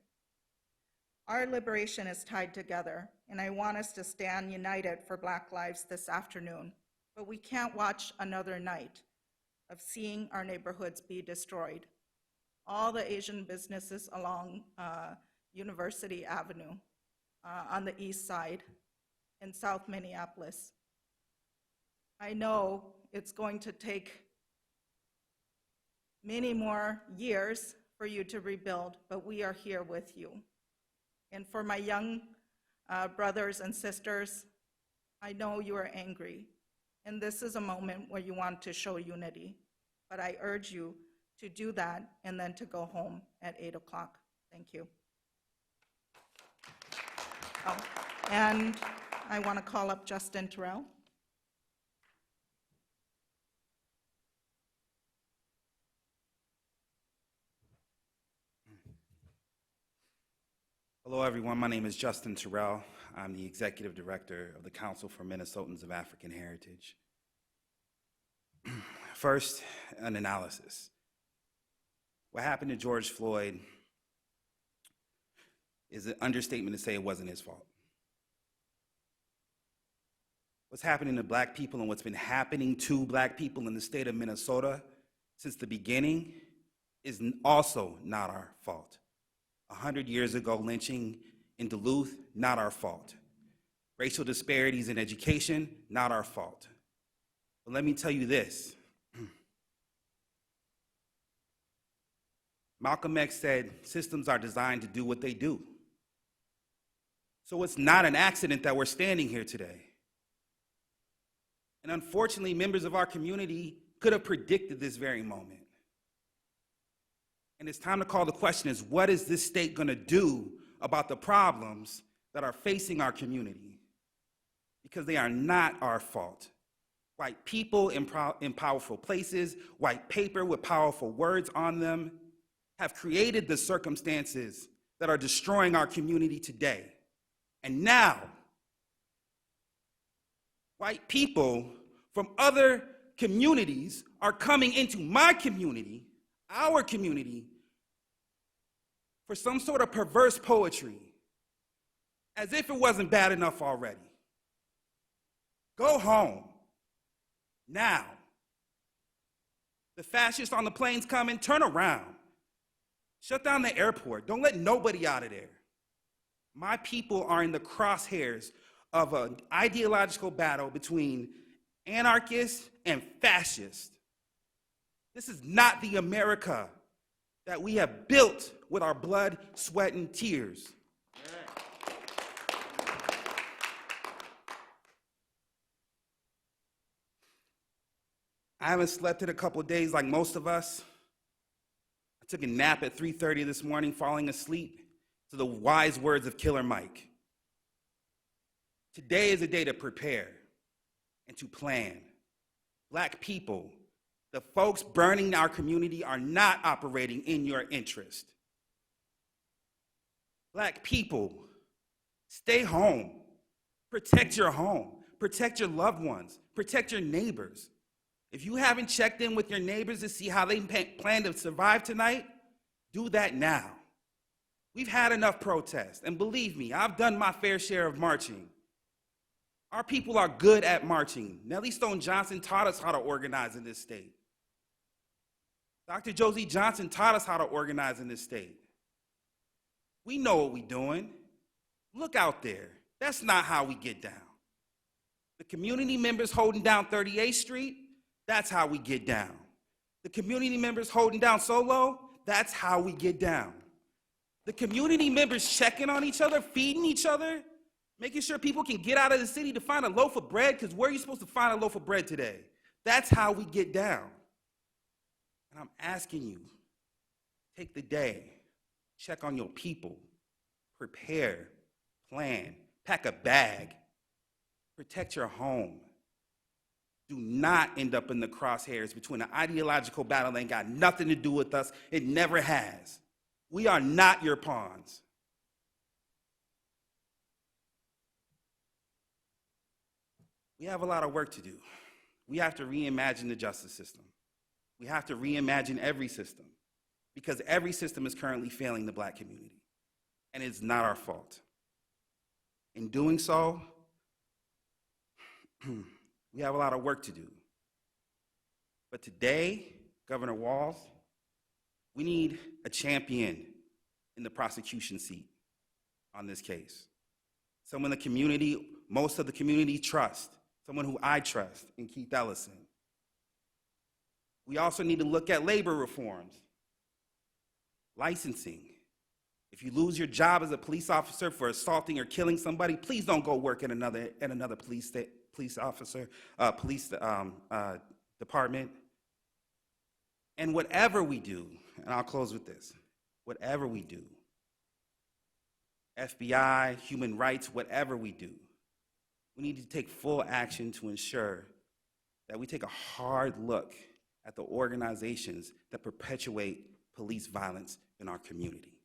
Our liberation is tied together, and I want us to stand united for Black lives this afternoon. but we can't watch another night of seeing our neighborhoods be destroyed. All the Asian businesses along University Avenue on the east side in South Minneapolis. I know it's going to take many more years for you to rebuild, but we are here with you. And for my young brothers and sisters, I know you are angry, and this is a moment where you want to show unity, but I urge you to do that and then to go home at 8 o'clock. Thank you. Oh, and I want to call up Justin Tyrell. Hello, everyone. My name is Justin Tyrell. I'm the Executive Director of the Council for Minnesotans of African Heritage. First, an analysis. What happened to George Floyd is an understatement to say it wasn't his fault. What's happening to Black people and what's been happening to Black people in the state of Minnesota since the beginning is also not our fault. 100 years ago, lynching in Duluth, not our fault. Racial disparities in education, not our fault. But let me tell you this. Malcolm X said, systems are designed to do what they do. So it's not an accident that we're standing here today. And unfortunately, members of our community could have predicted this very moment. And it's time to call the question is, what is this state gonna do about the problems that are facing our community? Because they are not our fault. White people in powerful places, white paper with powerful words on them, have created the circumstances that are destroying our community today. And now, white people from other communities are coming into my community, our community, for some sort of perverse poetry, as if it wasn't bad enough already. Go home, now. The fascists on the planes coming, turn around. Shut down the airport, don't let nobody out of there. My people are in the crosshairs of an ideological battle between anarchists and fascists. This is not the America that we have built with our blood, sweat, and tears. I haven't slept in a couple of days like most of us. I took a nap at 3:30 this morning, falling asleep to the wise words of Killer Mike. Today is a day to prepare and to plan. Black people, the folks burning our community are not operating in your interest. Black people, stay home. Protect your home. Protect your loved ones. Protect your neighbors. If you haven't checked in with your neighbors to see how they plan to survive tonight, do that now. We've had enough protests, and believe me, I've done my fair share of marching. Our people are good at marching. Nellie Stone Johnson taught us how to organize in this state. Dr. Josie Johnson taught us how to organize in this state. We know what we're doing. Look out there. That's not how we get down. The community members holding down 38th Street, that's how we get down. The community members holding down Solo, that's how we get down. The community members checking on each other, feeding each other, making sure people can get out of the city to find a loaf of bread, because where are you supposed to find a loaf of bread today? That's how we get down. And I'm asking you, take the day, check on your people, prepare, plan, pack a bag, protect your home. Do not end up in the crosshairs between an ideological battle that ain't got nothing to do with us. It never has. We are not your pawns. We have a lot of work to do. We have to reimagine the justice system. We have to reimagine every system, because every system is currently failing the Black community, and it's not our fault. In doing so, We have a lot of work to do. But today, Governor Walz, we need a champion in the prosecution seat on this case. Someone the community, most of the community trust, someone who I trust in Keith Ellison. We also need to look at labor reforms, licensing. If you lose your job as a police officer for assaulting or killing somebody, please don't go work at another police department. And whatever we do, and I'll close with this, whatever we do, FBI, human rights, whatever we do, we need to take full action to ensure that we take a hard look at the organizations that perpetuate police violence in our community.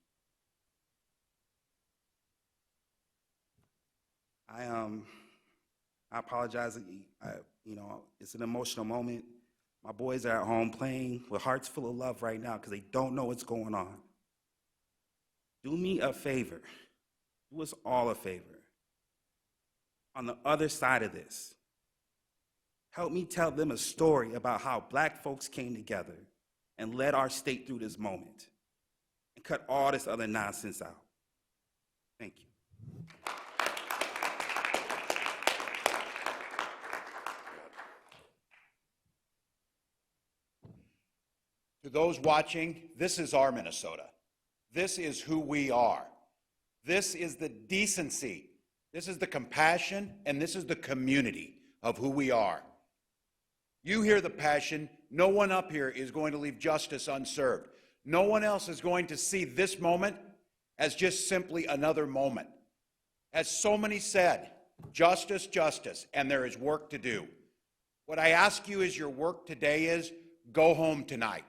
I apologize. It's an emotional moment. My boys are at home playing with hearts full of love right now because they don't know what's going on. Do me a favor. Do us all a favor. On the other side of this, help me tell them a story about how Black folks came together and led our state through this moment and cut all this other nonsense out. Thank you. To those watching, this is our Minnesota. This is who we are. This is the decency. This is the compassion, and this is the community of who we are. You hear the passion. No one up here is going to leave justice unserved. No one else is going to see this moment as just simply another moment. As so many said, justice, justice, and there is work to do. What I ask you as your work today is go home tonight.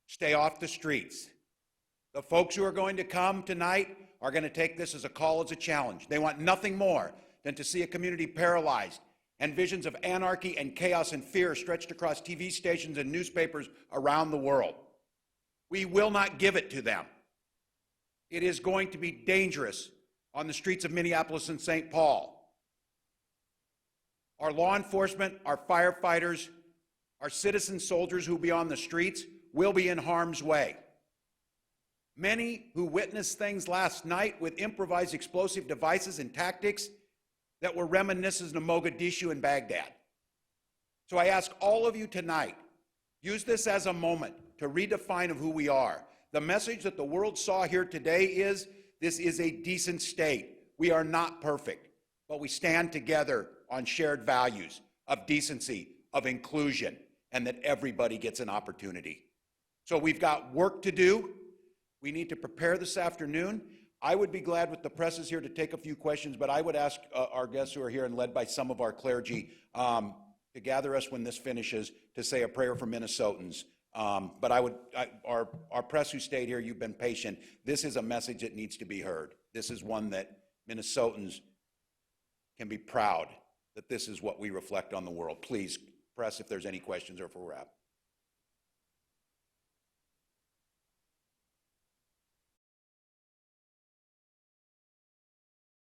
Stay off the streets. The folks who are going to come tonight are going to take this as a call, as a challenge. They want nothing more than to see a community paralyzed and visions of anarchy and chaos and fear stretched across TV stations and newspapers around the world. We will not give it to them. It is going to be dangerous on the streets of Minneapolis and St. Paul. Our law enforcement, our firefighters, our citizen soldiers who will be on the streets will be in harm's way. Many who witnessed things last night with improvised explosive devices and tactics that were reminiscent of Mogadishu and Baghdad. So I ask all of you tonight, use this as a moment to redefine of who we are. The message that the world saw here today is, this is a decent state. We are not perfect, but we stand together on shared values of decency, of inclusion, and that everybody gets an opportunity. So we've got work to do. We need to prepare this afternoon. I would be glad with the press is here to take a few questions, but I would ask our guests who are here and led by some of our clergy to gather us when this finishes to say a prayer for Minnesotans. But our press who stayed here, you've been patient. This is a message that needs to be heard. This is one that Minnesotans can be proud that this is what we reflect on the world. Please, press, if there's any questions or if we'll wrap.